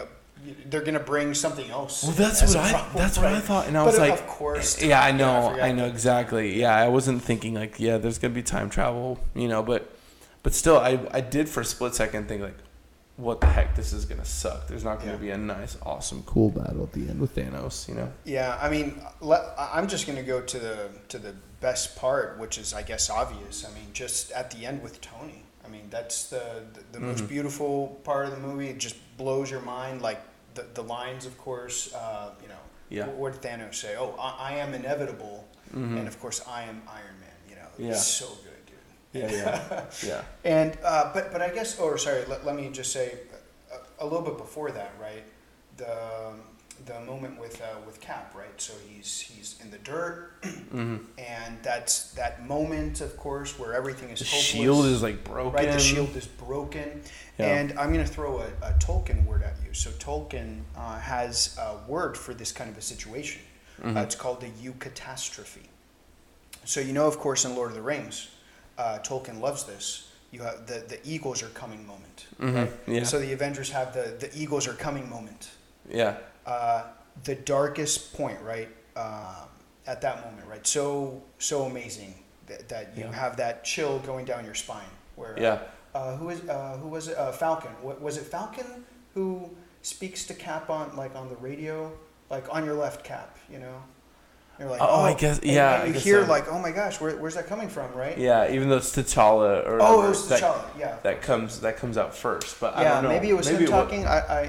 they're going to bring something else. Well, that's what I thought, and I was like, of course. Yeah, I know exactly. Yeah, I wasn't thinking like, yeah, there's going to be time travel, you know, but still, I did for a split second think like, what the heck, this is going to suck. There's not going to be a nice, awesome, cool battle at the end with Thanos, you know? Yeah, I mean, I'm just going to go to the best part, which is, I guess, obvious. I mean, just at the end with Tony. I mean, that's the most beautiful part of the movie. It just blows your mind. Like, the lines, of course, you know, what did Thanos say? Oh, I am inevitable. And, of course, I am Iron Man, you know? It's so good. Yeah. And but I guess, let me just say a little bit before that, right? The moment with Cap, right? So he's in the dirt, and that's that moment, of course, where everything is hopeless. The shield is like broken. Right, the shield is broken, and I'm going to throw a Tolkien word at you. So Tolkien has a word for this kind of a situation. It's called the eucatastrophe. So you know, of course, in Lord of the Rings. Tolkien loves this. You have the Eagles are coming moment, right? Yeah. So the Avengers have the Eagles are coming moment. Yeah. The darkest point, right? At that moment, right? So amazing that you have that chill going down your spine. Where who was it? Falcon. Was it Falcon who speaks to Cap on the radio, like on your left, Cap? You know. You're like, I guess, yeah. And you hear like, oh my gosh, where's that coming from, right? Yeah, even though it's T'Challa or it was T'Challa, that comes out first, but I don't know. Maybe it was him talking. I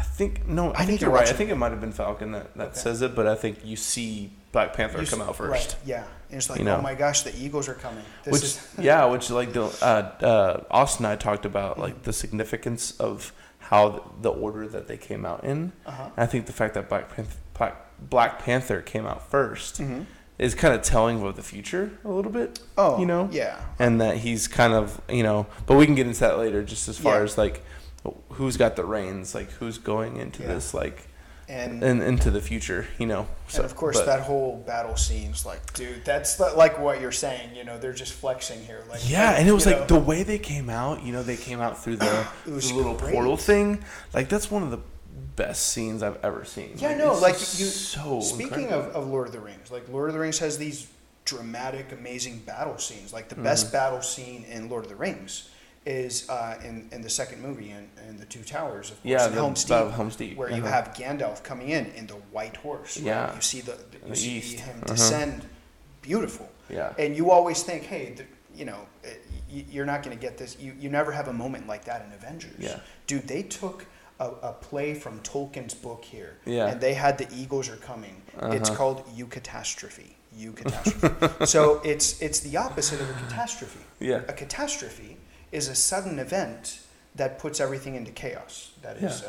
think I think you're right. I think it might have been Falcon that says it, but I think you see Black Panther come out first. Right. Yeah, and it's like, oh my gosh, the Eagles are coming. Which like Austin and I talked about like the significance of how the order that they came out in. And I think the fact that Black Panther came out first is kind of telling of the future a little bit. Oh, you know? Yeah. And that he's kind of, you know, but we can get into that later just as far as like who's got the reins, like who's going into this, like, and into the future, you know. So, and of course, that whole battle scene's like, dude, that's like what you're saying, you know, they're just flexing here. Like, and it was like the way they came out, you know, they came out through the little portal thing. Like, that's one of the best scenes I've ever seen. Yeah, speaking of Lord of the Rings, like Lord of the Rings has these dramatic, amazing battle scenes. Like the best battle scene in Lord of the Rings is in the second movie in the Two Towers, of course, in Helm's Deep, where you have Gandalf coming in the white horse. Right? Yeah, you see you see him descend, beautiful. Yeah, and you always think, hey, you know, you're not going to get this. You never have a moment like that in Avengers. Yeah, dude, they took a play from Tolkien's book here, and they had the Eagles are coming. It's called eucatastrophe. So it's the opposite of a catastrophe. Yeah, a catastrophe is a sudden event that puts everything into chaos. That is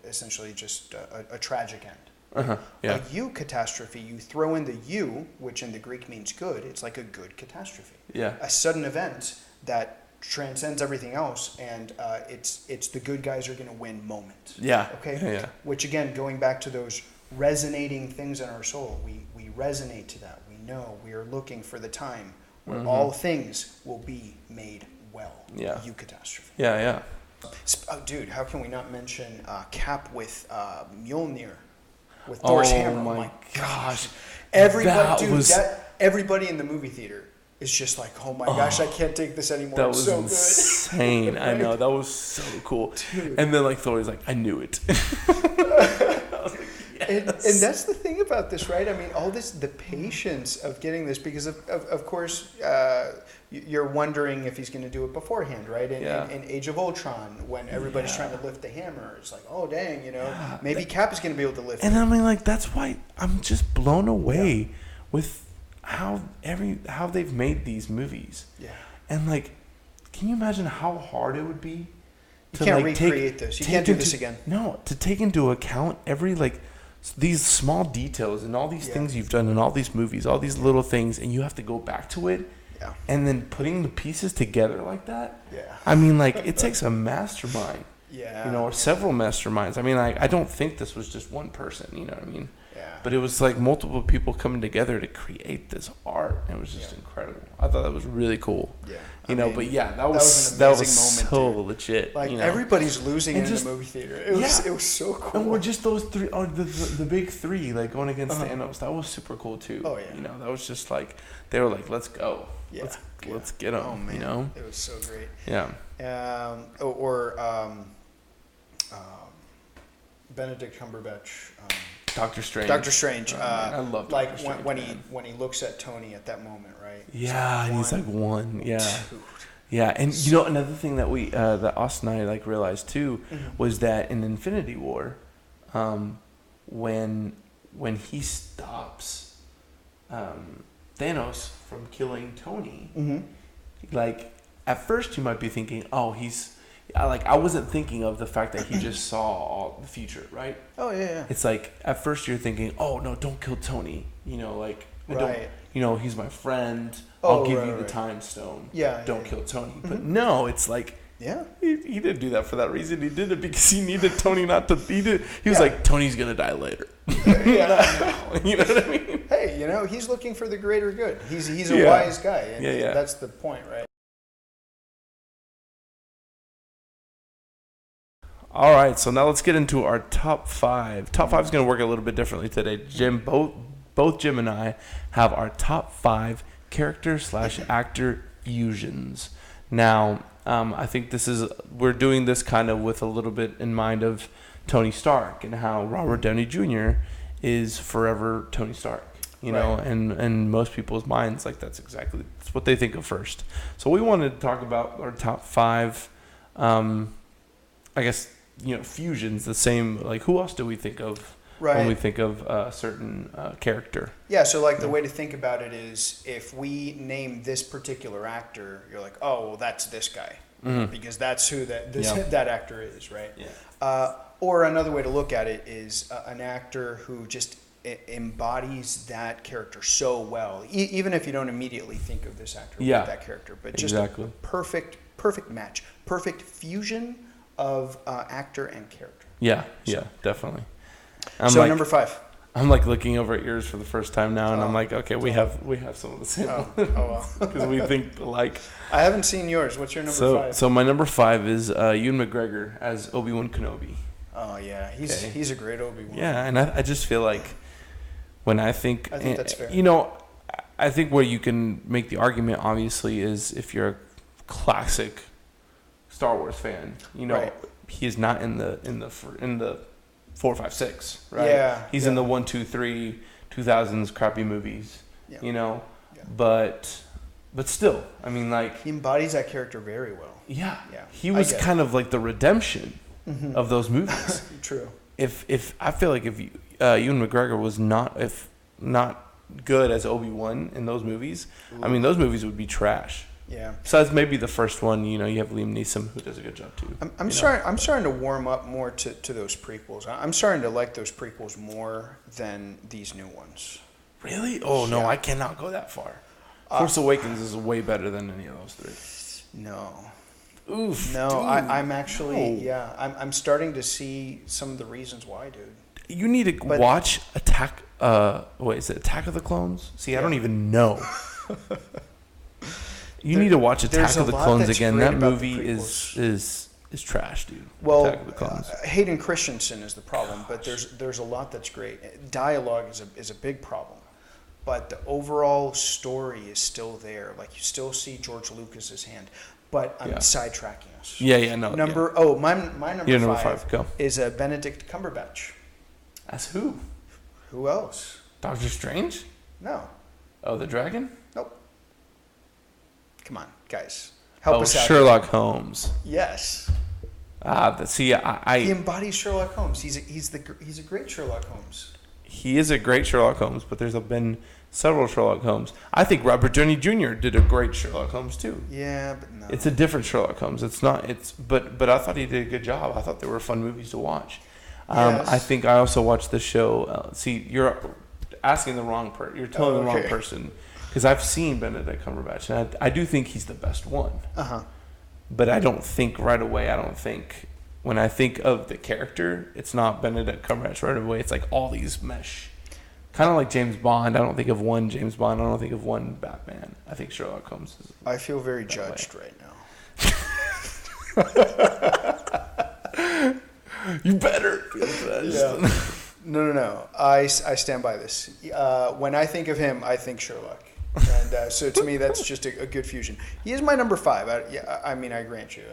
essentially just a tragic end. A eucatastrophe, you throw in the eu, which in the Greek means good. It's like a good catastrophe. Yeah, a sudden event that transcends everything else, and it's the good guys are going to win moment. Yeah. Okay. Yeah. Which again, going back to those resonating things in our soul, we resonate to that. We know we are looking for the time where all things will be made well. Yeah. Eucatastrophe. Yeah. Oh, dude, how can we not mention Cap with Mjolnir, with Thor's hammer? Oh my gosh! Everybody in the movie theater. It's just like, oh my gosh, I can't take this anymore. That was so insane. Right? I know, that was so cool. Dude. And then like Thor's like, I knew it. I was like, yes. And that's the thing about this, right? I mean, all this, the patience of getting this, because of course, you're wondering if he's going to do it beforehand, right? In Age of Ultron, when everybody's trying to lift the hammer, it's like, oh dang, you know, maybe Cap is going to be able to lift it. And I mean, like, that's why I'm just blown away with how they've made these movies. Yeah. And like, can you imagine how hard it would be to recreate this? You can't do this again. No, to take into account every these small details and all these things you've done in all these movies, all these little things, and you have to go back to it. Yeah. And then putting the pieces together like that. Yeah. I mean, like, it takes a mastermind. Yeah. You know, or several masterminds. I mean, I don't think this was just one person. You know what I mean? But it was like multiple people coming together to create this art. And it was just incredible. I thought that was really cool. Yeah. But yeah, that was an amazing moment, so dude. legit. Like, you know? everybody's losing And in just- the movie theater. It was so cool. And we're just those three, the big three, like going against Thanos. That was super cool too. Oh, yeah. That was just like, they were like, let's go. Yeah. Let's get them. Oh, man. It was so great. Yeah. Benedict Cumberbatch. Doctor Strange. Doctor Strange. I love like Doctor Strange, when he looks at Tony at that moment, right? Yeah, and he's like one. Yeah. Dude. Yeah, and another thing that that Austin and I like realized too was that in Infinity War, when he stops Thanos from killing Tony, like at first you might be thinking, oh, I wasn't thinking of the fact that he just saw all the future, right? Oh yeah. It's like at first you're thinking, oh no, don't kill Tony. He's my friend. I'll give you the time stone. Yeah. Don't kill Tony. But no, it's like, he didn't do that for that reason. He did it because he needed Tony not to. He was like, Tony's gonna die later. You know what I mean? Hey, he's looking for the greater good. He's a wise guy. And that's the point, right? All right, so now let's get into our top 5. Top 5 is going to work a little bit differently today. Jim, both Jim and I have our top 5 character/actor fusions. Now, I think we're doing this kind of with a little bit in mind of Tony Stark and how Robert Downey Jr. is forever Tony Stark. And most people's minds, like that's what they think of first. So we wanted to talk about our top 5, I guess, fusions. The same, like who else do we think of when we think of a certain character? Yeah, so like the way to think about it is if we name this particular actor, you're like, oh, well, that's this guy. Because that's who that actor is, right? Yeah. Or another way to look at it is an actor who just embodies that character so well, even if you don't immediately think of this actor with that character, but just a perfect match, perfect fusion of actor and character. Yeah, definitely. So number 5. I'm like looking over at yours for the first time now, and I'm like, okay, we have some of the same. Oh well, because we think alike. I haven't seen yours. What's your number 5? So my number 5 is Ewan McGregor as Obi-Wan Kenobi. Oh yeah, he's a great Obi-Wan. Yeah, and I just feel like when I think that's fair. I think where you can make the argument obviously is if you're a classic Star Wars fan, he is not in the 4, 5, 6, right? Yeah. He's in the 1, 2, 3 2000s crappy movies, but still, I mean, like he embodies that character very well. Yeah. He was kind of like the redemption of those movies. True. If I feel like if Ewan McGregor was not good as Obi-Wan in those movies, I mean, those movies would be trash. Yeah. Besides maybe the first one, you have Liam Neeson who does a good job too. I'm starting to warm up more to those prequels. I'm starting to like those prequels more than these new ones. Really? Oh no, I cannot go that far. Force Awakens is way better than any of those 3. No. Oof. No, dude. I'm actually I'm starting to see some of the reasons why, dude. You need to watch Attack. Is it Attack of the Clones? See, I don't even know. You need to watch Attack of the Clones again. That movie is trash, dude. Well, Attack of the Clones. Hayden Christensen is the problem, but there's a lot that's great. Dialogue is a big problem, but the overall story is still there. Like you still see George Lucas's hand. But I'm sidetracking us. No. My number 5 go. is Benedict Cumberbatch. As who? Who else? Doctor Strange? No. Oh, the dragon? Nope. Come on, guys. Help us out. Sherlock Holmes. Yes. He embodies Sherlock Holmes. He's a great Sherlock Holmes. He is a great Sherlock Holmes, but there's been several Sherlock Holmes. I think Robert Downey Jr. did a great Sherlock Holmes too. Yeah, but no. It's a different Sherlock Holmes. But I thought he did a good job. I thought they were fun movies to watch. Yes. I think I also watched the show. You're asking the wrong person. You're telling the wrong person. Because I've seen Benedict Cumberbatch, and I do think he's the best one. But I don't think right away. When I think of the character, it's not Benedict Cumberbatch right away. It's like all these mesh. Kind of like James Bond. I don't think of one James Bond. I don't think of one Batman. I think Sherlock Holmes is. I feel very judged right now. You better feel judged. Yeah. No. I stand by this. When I think of him, I think Sherlock. And so to me, that's just a good fusion. He is my number 5. I mean, I grant you.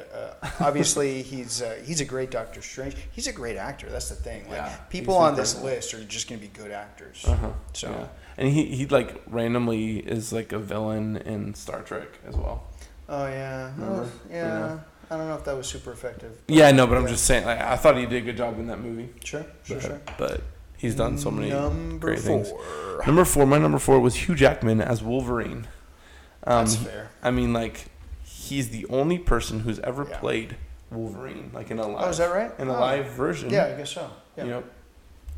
Obviously, he's a great Doctor Strange. He's a great actor. That's the thing. Like people on this list are just going to be good actors. So, and he like randomly is like a villain in Star Trek as well. Oh yeah, yeah. I don't know if that was super effective. Yeah, no, but I'm just saying. Like, I thought he did a good job in that movie. Sure. But he's done so many great things. My number 4 was Hugh Jackman as Wolverine. That's fair. I mean, like, he's the only person who's ever played Wolverine, like in a live. Oh, is that right? In a live version. Yeah, I guess so. Yeah. You know,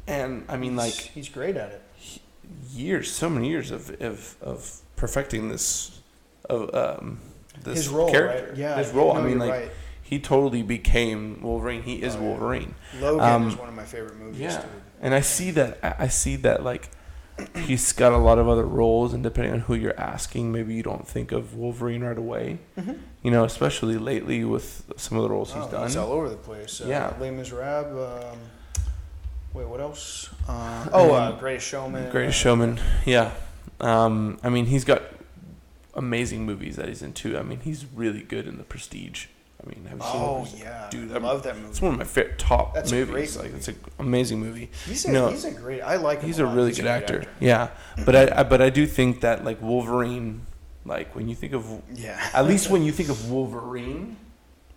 and I mean, he's great at it. So many years of perfecting this his role, character. Right? Yeah, his role. No, I mean, like. Right. He totally became Wolverine. He is Wolverine. Logan is one of my favorite movies. Yeah, dude. and I see that like he's got a lot of other roles, and depending on who you're asking, maybe you don't think of Wolverine right away. Mm-hmm. You know, especially lately with some of the roles he's done. He's all over the place. Les Miserables. Wait, what else? Greatest Showman. Greatest Showman. Yeah. I mean, he's got amazing movies that he's into. I mean, he's really good in The Prestige. I mean, have you seen Dude, I love that movie. It's one of my favorite top movies. A great movie. Like, it's an amazing movie. He's a great. I like him. He's a really good actor. Yeah, but I do think that like Wolverine, like when you think of at least when you think of Wolverine,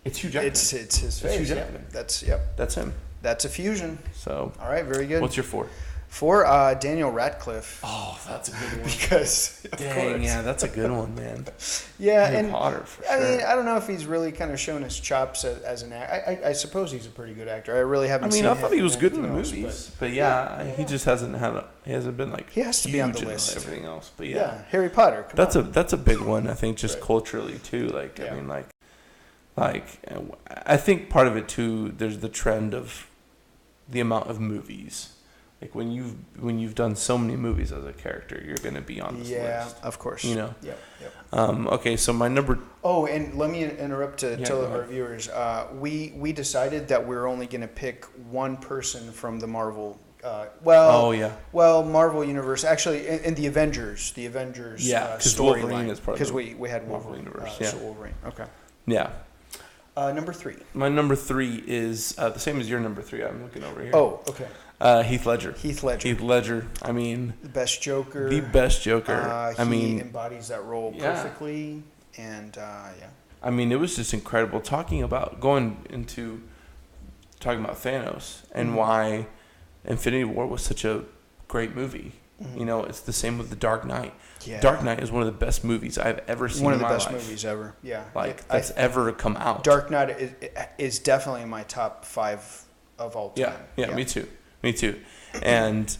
it's Hugh Jackman. It's his face. Hugh Jackman. That's him. That's a fusion. So all right, very good. What's your 4? For Daniel Radcliffe. Oh, that's a good one. Because that's a good one, man. Yeah, Harry and Potter, for sure. I mean, I don't know if he's really kind of shown his chops as an actor. I suppose he's a pretty good actor. I really haven't. I mean, seen I thought he was good in the else, movies, but he just hasn't been like. He has to be on the list. Everything else, but Harry Potter. That's a big one. I think just culturally too. Like I mean, like I think part of it too. There's the trend of the amount of movies. Like when you've done so many movies as a character, you're going to be on this list. Yeah, of course. You know. Yep. Okay, so my number. Oh, and let me interrupt to tell our viewers. We decided that we're only going to pick one person from the Marvel. Well, Marvel Universe. Actually, in the Avengers. The Avengers. Yeah, because Wolverine is part of the we had Marvel Universe. So Wolverine. Okay. Yeah. Number 3. My number 3 is the same as your number 3. I'm looking over here. Oh, okay. Heath Ledger. Heath Ledger. I mean, the best Joker. He embodies that role perfectly, and I mean, it was just incredible talking about Thanos and why Infinity War was such a great movie. Mm-hmm. You know, it's the same with The Dark Knight. Yeah. Dark Knight is one of the best movies I've ever seen. One of the best movies ever. Yeah, that's ever come out. Dark Knight is definitely in my top 5 of all time. Yeah. Me too. And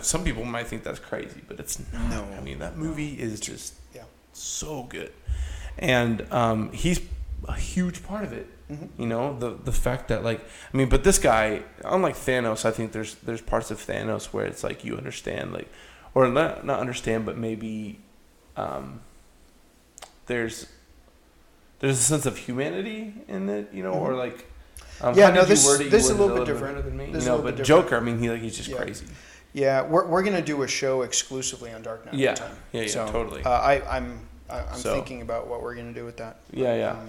some people might think that's crazy, but it's not. No. I mean, that movie is just so good. And he's a huge part of it. Mm-hmm. You know, the fact that but this guy, unlike Thanos, I think there's parts of Thanos where it's like you understand, like, or not understand, but maybe there's a sense of humanity in it, you know, or like. This is a little bit different than me. But Joker, I mean, he's just crazy. Yeah, we're gonna do a show exclusively on Dark Knight. Yeah, so, totally. I'm thinking about what we're gonna do with that.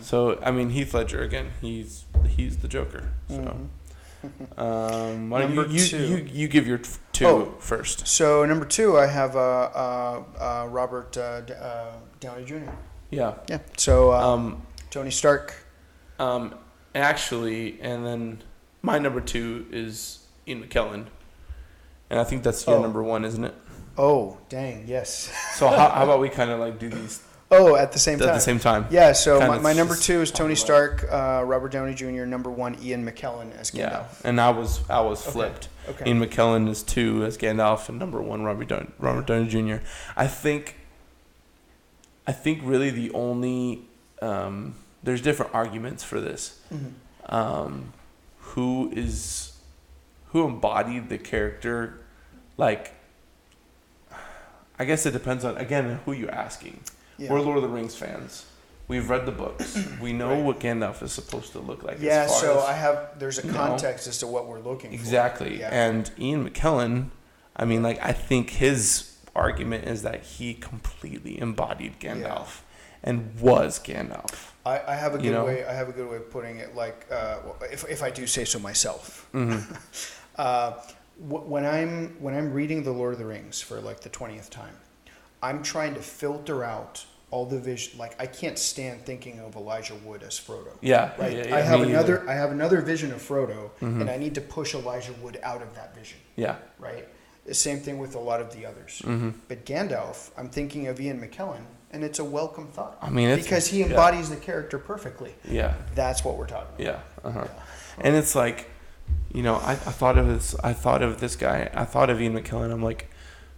So I mean, Heath Ledger again. He's the Joker. So, why don't you give your 2 first? So number 2, I have Robert Downey Jr. Yeah. So Tony Stark. Actually, and then my number 2 is Ian McKellen, and I think that's your number 1, isn't it? Oh, dang, yes. So how about we kind of like do these? At the same time. At the same time. Yeah. So my number 2 is Tony Stark, Robert Downey Jr. Number 1, Ian McKellen as Gandalf. Yeah, and I was flipped. Okay. Ian McKellen is 2 as Gandalf, and number 1 Robert Downey Jr. I think really the only there's different arguments for this. Mm-hmm. Who embodied the character like I guess it depends on, again, who you're asking. Yeah. We're Lord of the Rings fans. We've read the books. We know what Gandalf is supposed to look like. Yeah, as far so as, there's a context as to what we're looking for. Exactly. Yeah. And Ian McKellen, I mean, like, I think his argument is that he completely embodied Gandalf and was Gandalf. I have a good way. I have a good way of putting it. Like, if I do say so myself, when I'm reading the Lord of the Rings for like the 20th time, I'm trying to filter out all the vision. Like, I can't stand thinking of Elijah Wood as Frodo. Yeah, right. Yeah, I have another vision of Frodo, and I need to push Elijah Wood out of that vision. Yeah. Right. The same thing with a lot of the others. But Gandalf, I'm thinking of Ian McKellen. And it's a welcome thought. I mean, because he embodies the character perfectly. Yeah, that's what we're talking about. Yeah, And it's like, I thought of this guy. I thought of Ian McKellen. I'm like,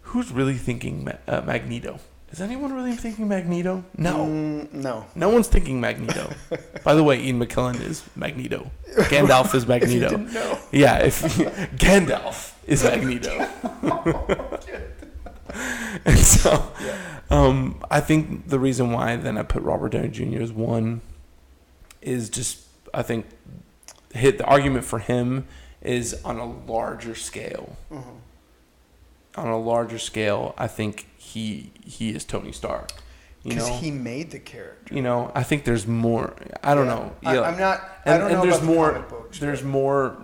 who's really thinking Magneto? Is anyone really thinking Magneto? No, no one's thinking Magneto. By the way, Ian McKellen is Magneto. Gandalf is Magneto. If you didn't know. Yeah, Gandalf is Magneto. And so. I think the reason why then I put Robert Downey Jr. as one is just, I think, the argument for him is on a larger scale. On a larger scale, I think he is Tony Stark. Because he made the character. I think there's more. I don't know. Yeah, I'm not. I don't know there's about more. The comic books, there's more.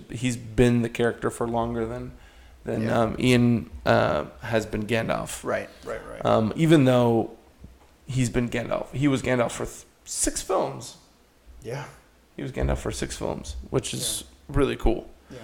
He's been the character for longer than Ian has been Gandalf. Right. Even though he's been Gandalf. He was Gandalf for 6 films. Yeah. He was Gandalf for 6 films, which is really cool. Yeah.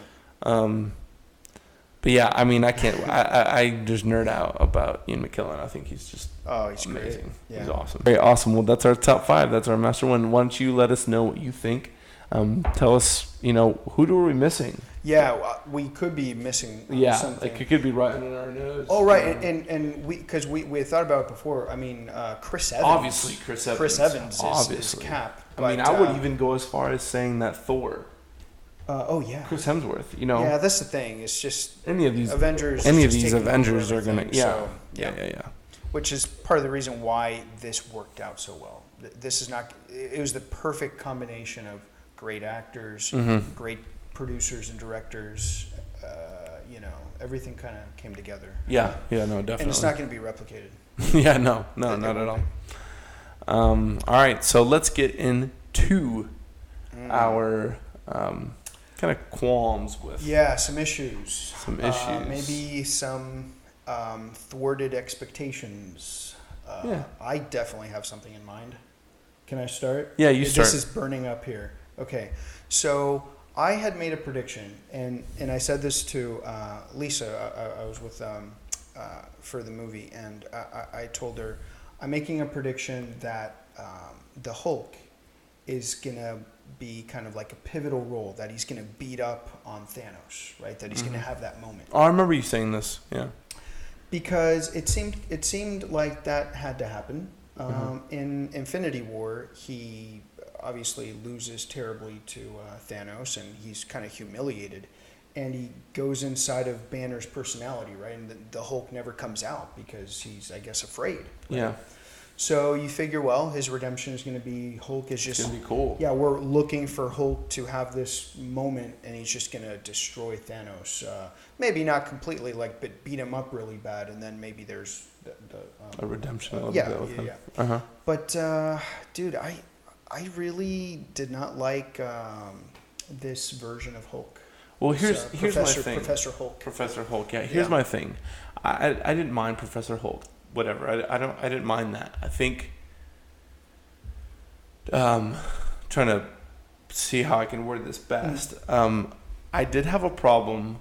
But yeah, I mean, I can't. I just nerd out about Ian McKellen. I think he's just he's amazing. Great. Yeah. He's awesome. Very awesome. Well, that's our top 5. That's our master one. Why don't you let us know what you think? Tell us, who are we missing? Yeah, we could be missing something. Like it could be right under our nose. Oh, right, and because we thought about it before. I mean, Chris Evans. Obviously, Chris Evans is Cap. I mean, I would even go as far as saying that Thor. Chris Hemsworth. Yeah, that's the thing. It's just any of these Avengers. Any of these Avengers are gonna. Yeah. Which is part of the reason why this worked out so well. This is not. It was the perfect combination of great actors, great producers and directors. Everything kind of came together. Yeah, no, definitely. And it's not going to be replicated. Yeah, no, not at all. All right, so let's get into our kind of qualms with. Yeah, some issues. Maybe some thwarted expectations. I definitely have something in mind. Can I start? Yeah, you start. This is burning up here. Okay, so I had made a prediction, and I said this to Lisa. I was with for the movie, and I told her I'm making a prediction that the Hulk is gonna be kind of like a pivotal role, that he's gonna beat up on Thanos, right? That he's gonna have that moment. Oh, I remember you saying this. Yeah. Because it seemed like that had to happen. In Infinity War, he obviously loses terribly to Thanos, and he's kind of humiliated. And he goes inside of Banner's personality, right? And the Hulk never comes out because he's, I guess, afraid. Right? Yeah. So you figure, well, his redemption is going to be Hulk is just... It's going to be cool. Yeah, we're looking for Hulk to have this moment, and he's just going to destroy Thanos. Maybe not completely, but beat him up really bad, and then maybe there's a redemption a little bit with him. Yeah. But, dude, I really did not like this version of Hulk. Well, here's my thing. Professor Hulk. Professor Hulk. Yeah. Here's my thing. I didn't mind Professor Hulk. Whatever. I didn't mind that. I think. Trying to see how I can word this best. I did have a problem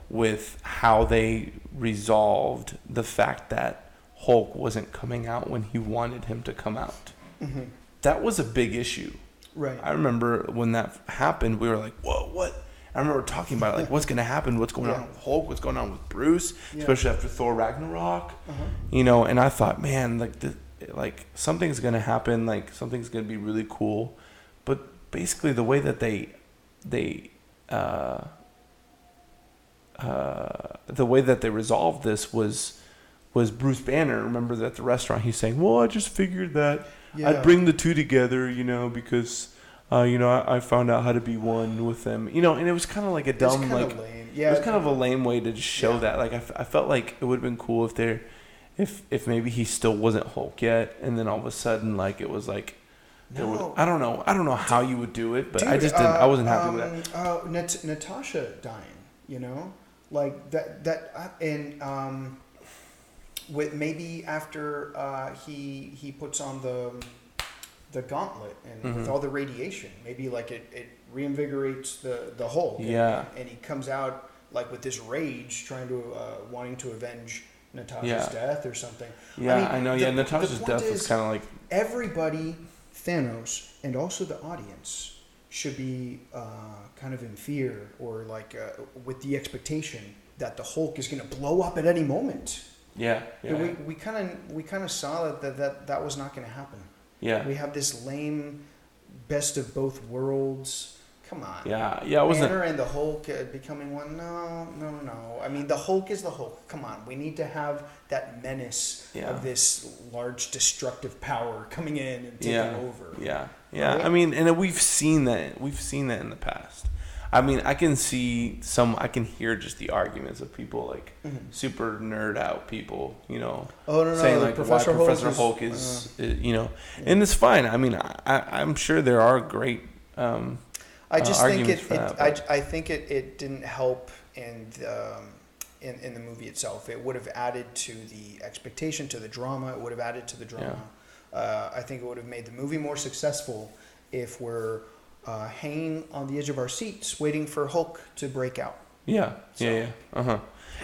with how they resolved the fact that Hulk wasn't coming out when he wanted him to come out. Mm-hmm. That was a big issue. Right. I remember when that happened, we were like, "Whoa, what?" I remember talking about it, like, what's going to happen? What's going on with Hulk? What's going on with Bruce? Especially after Thor Ragnarok. And I thought, man, like something's going to happen. Like something's going to be really cool. But basically, the way that they resolved this was was Bruce Banner. Remember at the restaurant, he's saying, "Well, I just figured that I'd Yeah. bring the two together, because, I found out how to be one with them, and it was kind of like a dumb, It's like, kind of lame. it Yeah. was kind of a lame way to just show Yeah. that. Like, I felt like it would have been cool if maybe he still wasn't Hulk yet, and then all of a sudden, like, it was like, No. I don't know how you would do it, but Dude, I just didn't. I wasn't happy with that. Natasha dying, like that, and with maybe after he puts on the gauntlet and with all the radiation, maybe like it reinvigorates the Hulk. Yeah. And he comes out like with this rage, trying to wanting to avenge Natasha's Yeah. death or something. Yeah, I know. Yeah, the Natasha's point death was is, kind of like. everybody, Thanos, and also the audience should be kind of in fear or like with the expectation that the Hulk is going to blow up at any moment. Yeah. And we kind of saw that was not going to happen. Yeah. We have this lame best of both worlds. Come on. Yeah. I wasn't. Banner and the Hulk becoming one. No. I mean, the Hulk is the Hulk. Come on. We need to have that menace of this large destructive power coming in and taking over. Yeah. Right? I mean, and we've seen that. We've seen that in the past. I mean, I can hear just the arguments of people like super nerd out people, saying like Professor why Professor Hulk is, and it's fine. I mean, I'm sure there are great. I just think I think it didn't help in the movie itself. It would have added to the expectation, to the drama. It would have added to the drama. Yeah. I think it would have made the movie more successful if we're hanging on the edge of our seats, waiting for Hulk to break out. Yeah.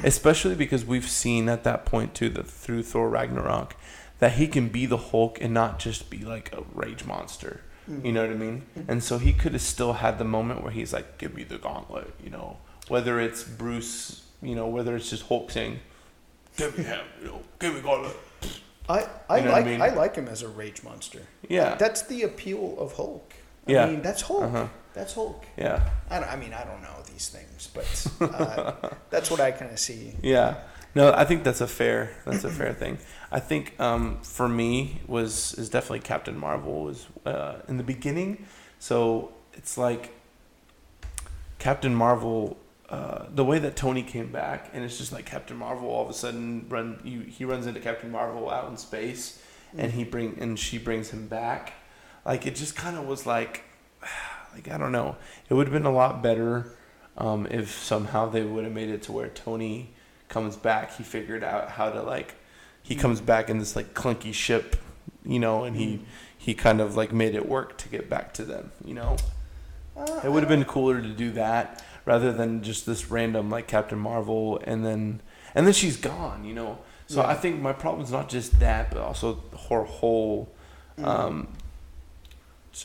Especially because we've seen at that point too, through Thor Ragnarok, that he can be the Hulk and not just be like a rage monster. You know what I mean? And so he could have still had the moment where he's like, "Give me the gauntlet," whether it's Bruce, whether it's just Hulk saying, "Give me him," "Give me gauntlet." I like him as a rage monster. Yeah, that's the appeal of Hulk. I mean, that's Hulk. That's Hulk. Yeah. I don't know these things, but that's what I kind of see. Yeah. No, I think that's a fair thing. I think for me is definitely Captain Marvel was in the beginning. So it's like Captain Marvel, the way that Tony came back, and it's just like Captain Marvel all of a sudden he runs into Captain Marvel out in space, and she brings him back. Like it just kind of was like I don't know. It would have been a lot better if somehow they would have made it to where Tony comes back. He figured out how to he comes back in this like clunky ship, and he kind of like made it work to get back to them. It would have been cooler to do that rather than just this random like Captain Marvel and then she's gone. So I think my problem is not just that, but also her whole.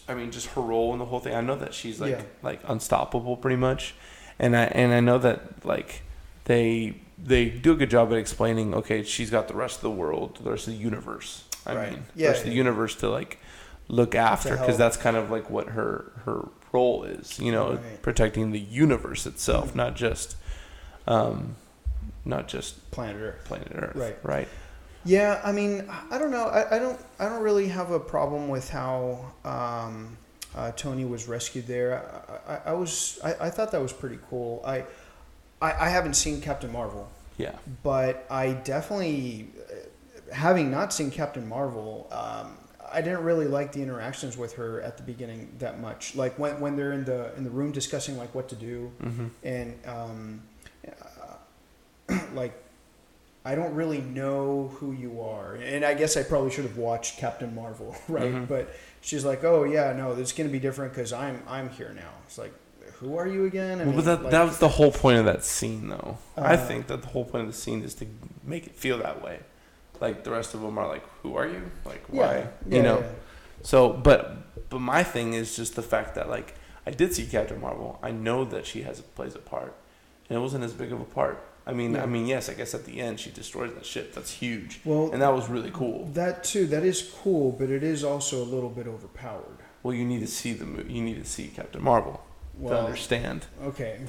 I mean, just her role in the whole thing. I know that she's like unstoppable pretty much, and I know that like they do a good job at explaining. Okay, she's got the rest of the world, the rest of the universe. The rest of the universe to like look after, because that's kind of like what her role is. Protecting the universe itself, not just Planet Earth. Right. Yeah, I mean, I don't know. I don't really have a problem with how Tony was rescued there. I thought that was pretty cool. I haven't seen Captain Marvel. Yeah. But I definitely, having not seen Captain Marvel, I didn't really like the interactions with her at the beginning that much. Like when they're in the room discussing like what to do, and like. I don't really know who you are. And I guess I probably should have watched Captain Marvel, right? But she's like, "Oh yeah, no, it's going to be different because I'm here now." It's like, who are you again? But that was the whole point of that scene, though. I think that the whole point of the scene is to make it feel that way. Like the rest of them are like, "Who are you? Like why?" Yeah. So, but my thing is just the fact that like I did see Captain Marvel. I know that she plays a part, and it wasn't as big of a part. I mean, yes, I guess at the end she destroys that ship. That's huge. Well, and that was really cool. That too, that is cool, but it is also a little bit overpowered. Well, you need to see the movie. You need to see Captain Marvel to understand. Okay.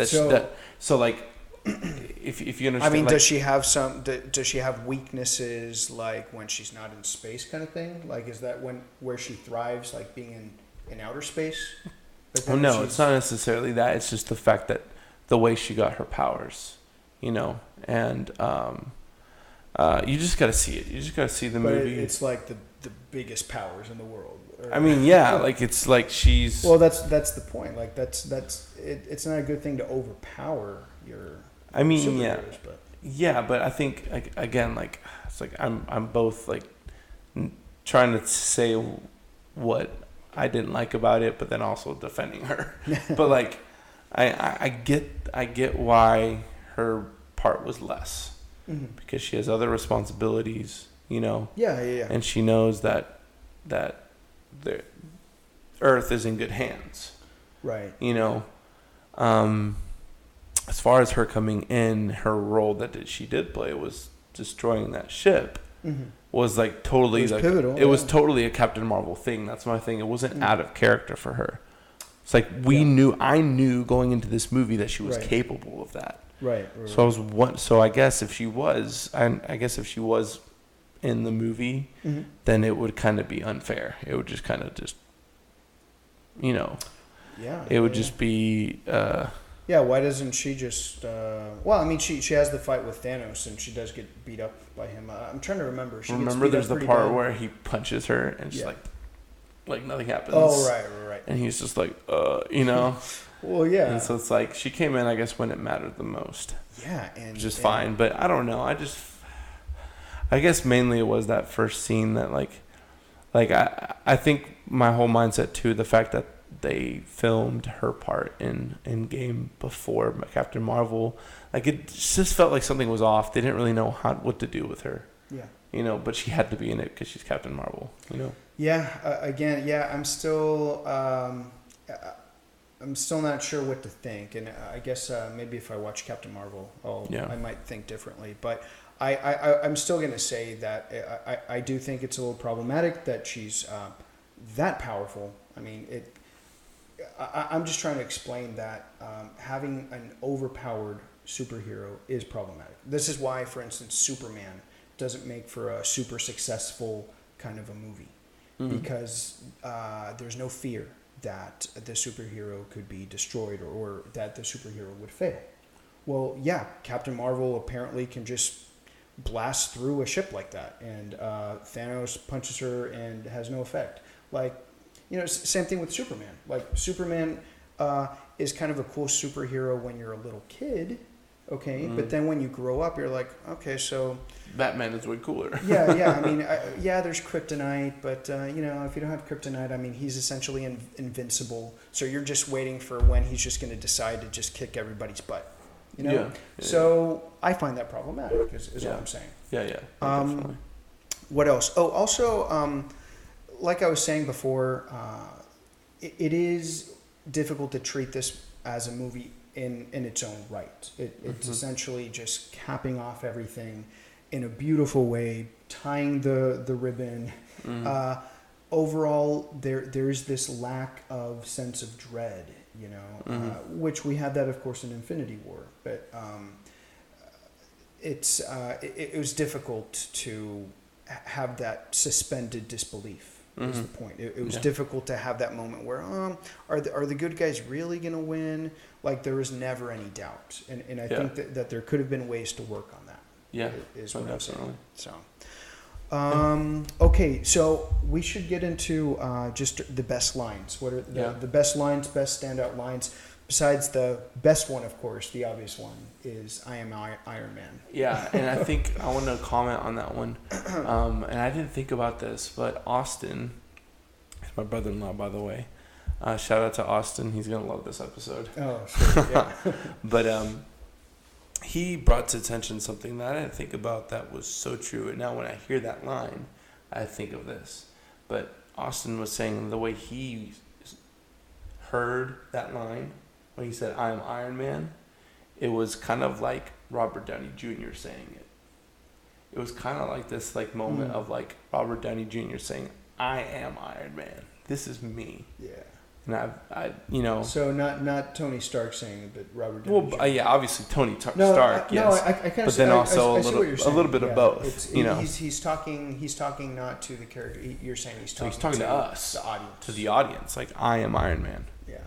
So like, if you understand. I mean, like, does she have weaknesses like when she's not in space kind of thing? Like, is that where she thrives, like being in outer space? Well, no, it's not necessarily that. It's just the fact that the way she got her powers, and you just got to see it. You just got to see the movie. It's like the biggest powers in the world. I mean, yeah, like it's like she's. Well, that's the point. Like it's not a good thing to overpower your. I mean, yeah, but I think again, like it's like I'm both like trying to say what I didn't like about it, but then also defending her. But like, I get why her part was less because she has other responsibilities, Yeah. And she knows that the Earth is in good hands. Right. As far as her coming in, her role that she did play was destroying that ship. Was like totally it was pivotal. It was totally a Captain Marvel thing. That's my thing. It wasn't out of character for her. It's like I knew going into this movie that she was capable of that. Right. So I guess if she was, in the movie, then it would kind of be unfair. It would just kind of it would just be. Why doesn't she just... well, I mean, she has the fight with Thanos, and she does get beat up by him. I'm trying to remember. There's the part where he punches her, and she's like nothing happens. Oh, right. And he's just like, Well, yeah. And so it's like, she came in, I guess, when it mattered the most. Yeah, and... Which is fine, but I don't know. I guess mainly it was that first scene that, I think my whole mindset, too, the fact that they filmed her part in Endgame before Captain Marvel. Like, it just felt like something was off. They didn't really know what to do with her. Yeah. But she had to be in it because she's Captain Marvel, Yeah, I'm still not sure what to think. And I guess maybe if I watch Captain Marvel, I might think differently. But I'm still going to say that I do think it's a little problematic that she's that powerful. I mean, I'm just trying to explain that having an overpowered superhero is problematic. This is why, for instance, Superman doesn't make for a super successful kind of a movie because there's no fear that the superhero could be destroyed or that the superhero would fail. Well, yeah, Captain Marvel apparently can just blast through a ship like that, and Thanos punches her and has no effect. Like, same thing with Superman. Like, Superman is kind of a cool superhero when you're a little kid, okay? But then when you grow up, you're like, okay, so... Batman is way cooler. Yeah. I mean, there's kryptonite, but, if you don't have kryptonite, I mean, he's essentially invincible. So you're just waiting for when he's just going to decide to just kick everybody's butt, Yeah. So I find that problematic, is what I'm saying. Yeah. Definitely. What else? Oh, also... like I was saying before, it is difficult to treat this as a movie in its own right. It's essentially just capping off everything in a beautiful way, tying the ribbon. Overall, there is this lack of sense of dread, which we had that, of course, in Infinity War. But it was difficult to have that suspended disbelief. Is the point. It was difficult to have that moment where are the good guys really going to win? Like, there was never any doubt, and I think that there could have been ways to work on that. Yeah, is what I'm saying. So, Okay, so we should get into just the best lines. What are the best lines, best standout lines? Besides the best one, of course, the obvious one is "I am Iron Man." Yeah, and I think I want to comment on that one. And I didn't think about this, but Austin, he's my brother-in-law, by the way. Shout out to Austin. He's gonna love this episode. Oh, sure. Yeah. But he brought to attention something that I didn't think about that was so true. And now when I hear that line, I think of this. But Austin was saying the way he heard that line, when he said, "I am Iron Man," it was kind of like Robert Downey Jr. saying it. It was kind of like this moment of like Robert Downey Jr. saying, "I am Iron Man. This is me." Yeah. And I you know. So not Tony Stark saying it, but Robert Downey Jr. Well, yeah, obviously Tony Stark. Yes. No, I kind of. But then also a little bit of both. You know, he's talking not to the character. You're saying he's talking to us, the audience. To the audience. Like, I am Iron Man. Yeah.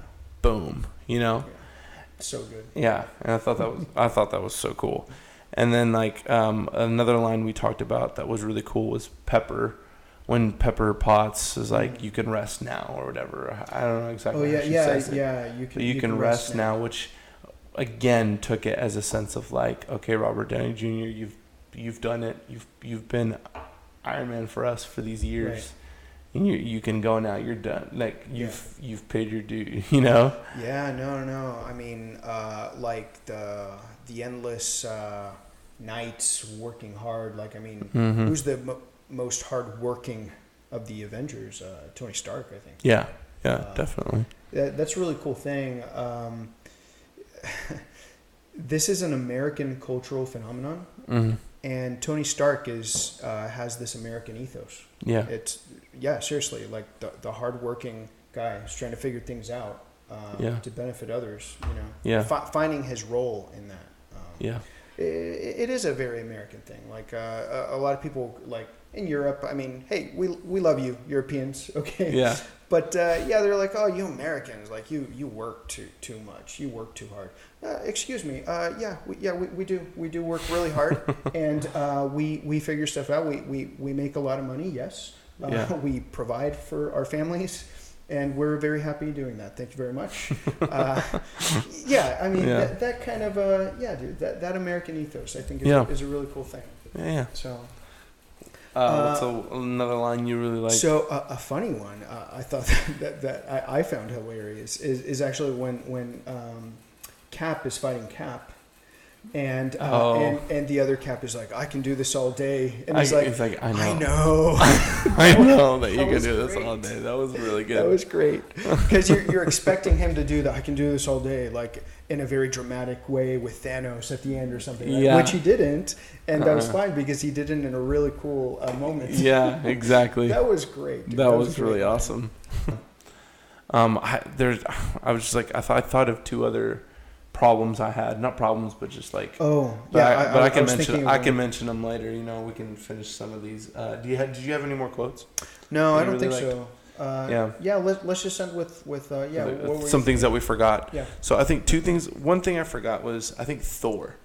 Boom. You know. Yeah. So good. Yeah, and I thought that was so cool. And then like another line we talked about that was really cool was Pepper. When Pepper Potts is like, you can rest now or whatever. I don't know exactly. Oh how she says it. yeah. You can rest now, which again took it as a sense of like, okay, Robert Downey Jr., you've done it. You've been Iron Man for us for these years, right. And you can go now. You're done. Like you've paid your due. You know. Yeah. No. I mean, like the endless nights working hard. Like, I mean, who's the most hardworking of the Avengers? Tony Stark, I think. Yeah, definitely. That's a really cool thing. This is an American cultural phenomenon, and Tony Stark has this American ethos. Yeah, seriously, like the hardworking guy who's trying to figure things out to benefit others. You know, finding his role in that. It is a very American thing. Like a lot of people, like in Europe, I mean, hey, we love you, Europeans, okay? Yeah. But they're like, oh, you Americans, like you work too much, you work too hard. Excuse me, we do work really hard, and we figure stuff out. We make a lot of money, yes. We provide for our families. And we're very happy doing that. Thank you very much. I mean, that kind of, dude, that American ethos, I think, is a really cool thing. Yeah. So, what's another line you really like? So, a funny one I thought that I found hilarious is actually when Cap is fighting Cap. And the other Cap is like, I can do this all day, and he's like, I know, I know that you can do this all day. That was really good. That was great, because you're expecting him to do that. I can do this all day, like in a very dramatic way with Thanos at the end or something, right? Which he didn't, and that was fine because he did it in a really cool moment. Yeah, exactly. That was great. Dude. That was really awesome. I was just like, I thought of two other problems I had, not problems, but just like I can mention them later. You know, we can finish some of these. Did you have any more quotes? No, I don't think so. Let's just end with some things that we forgot. Yeah. So I think two things. One thing I forgot was I think Thor.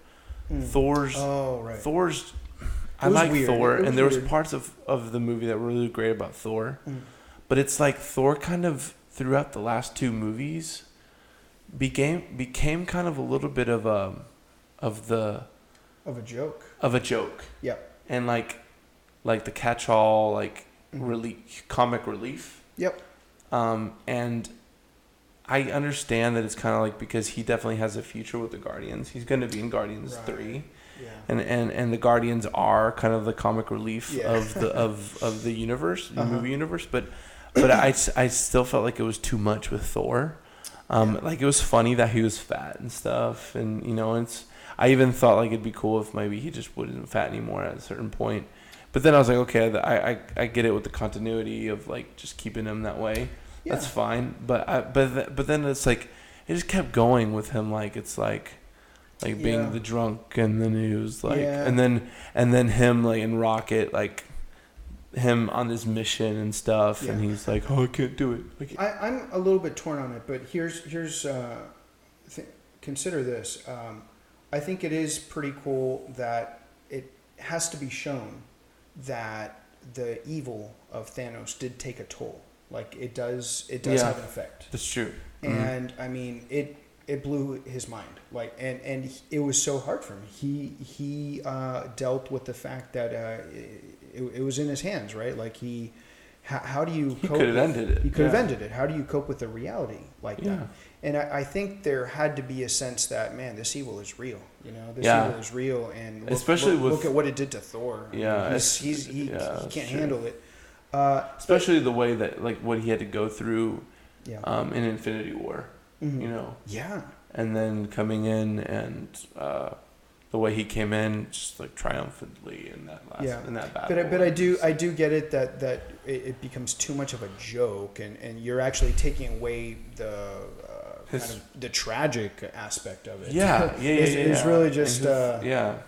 Thor's. I like weird. Thor, and there was parts of the movie that were really great about Thor, but it's like Thor kind of throughout the last two movies became kind of a little bit of a joke. Yeah. And like the catch-all, like comic relief. Yep. And I understand that it's kind of like, because he definitely has a future with the Guardians. He's going to be in Guardians 3. Yeah. And the Guardians are kind of the comic relief of the universe, the movie universe, but I still felt like it was too much with Thor. Like, it was funny that he was fat and stuff, and you know, I even thought like it'd be cool if maybe he just wasn't fat anymore at a certain point. But then I was like, okay, I get it with the continuity of like just keeping him that way. Yeah. That's fine. But then it's like it just kept going with him. Like, it's like being the drunk, and then he was like, and then him like in Rocket, like him on this mission and stuff, and he's like, oh, I can't do it. Like, I'm a little bit torn on it, but here's consider this. I think it is pretty cool that it has to be shown that the evil of Thanos did take a toll. Like, it does have an effect. That's true. And I mean, it blew his mind. Like, and it was so hard for him. He dealt with the fact that it was in his hands, right? Like, how do you cope? He could have ended it. He could have ended it. How do you cope with a reality like that? And I think there had to be a sense that, man, this evil is real. You know, this evil is real, and look at what it did to Thor. Yeah, I mean, he can't handle it. Especially the way that, like, what he had to go through in Infinity War. You know. Yeah. And then coming in and the way he came in just like triumphantly in that battle. But I do get it that it becomes too much of a joke, and you're actually taking away the kind of the tragic aspect of it. It's really just I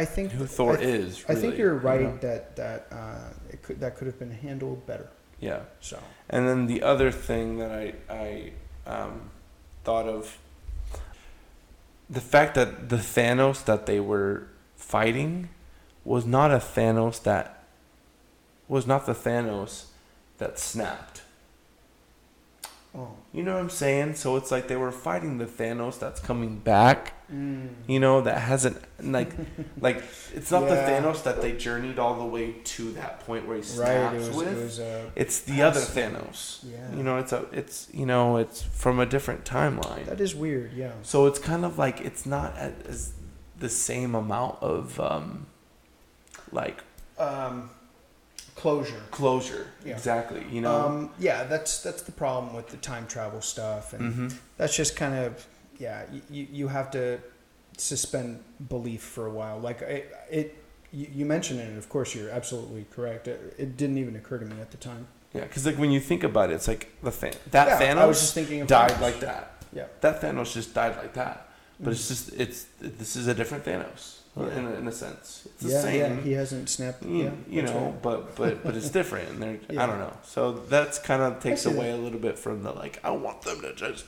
think who Thor is. Really, I think you're right that that could have been handled better. Yeah. So. And then the other thing that I thought of, the fact that the Thanos that they were fighting was not the Thanos that snapped. Oh. You know what I'm saying? So it's like they were fighting the Thanos that's coming back. That hasn't like it's not the Thanos that they journeyed all the way to that point where he snaps it's the other Thanos. Yeah. It's from a different timeline. That is weird. Yeah. So it's kind of like it's not as the same amount of closure. Yeah. Exactly. That's the problem with the time travel stuff, and that's just kind of you have to suspend belief for a while. Like you mentioned it, and of course you're absolutely correct. It didn't even occur to me at the time. Yeah, because like when you think about it, it's like Thanos I was just thinking of died Thanos. like that. Yeah, that Thanos just died like that. But it's just this is a different Thanos in a sense. It's the same. Yeah, he hasn't snapped. But it's different. And I don't know. So that's kind of takes away a little bit from the I want them to just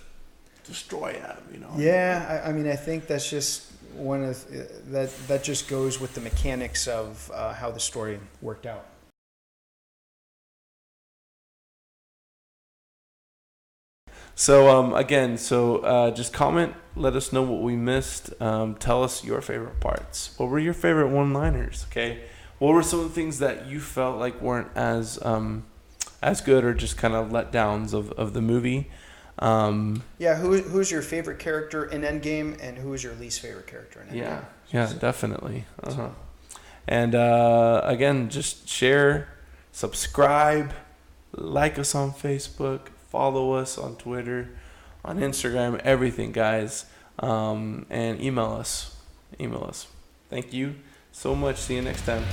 destroy him. Yeah, I think that's just one of that just goes with the mechanics of how the story worked out. So just comment, let us know what we missed. Tell us your favorite parts. What were your favorite one-liners? Okay, what were some of the things that you felt like weren't as good or just kind of letdowns of the movie? Who's your favorite character in Endgame, and who is your least favorite character in Endgame? Definitely. And again, just share, subscribe, like us on Facebook, follow us on Twitter, on Instagram, everything, guys. And email us. Thank you so much. See you next time.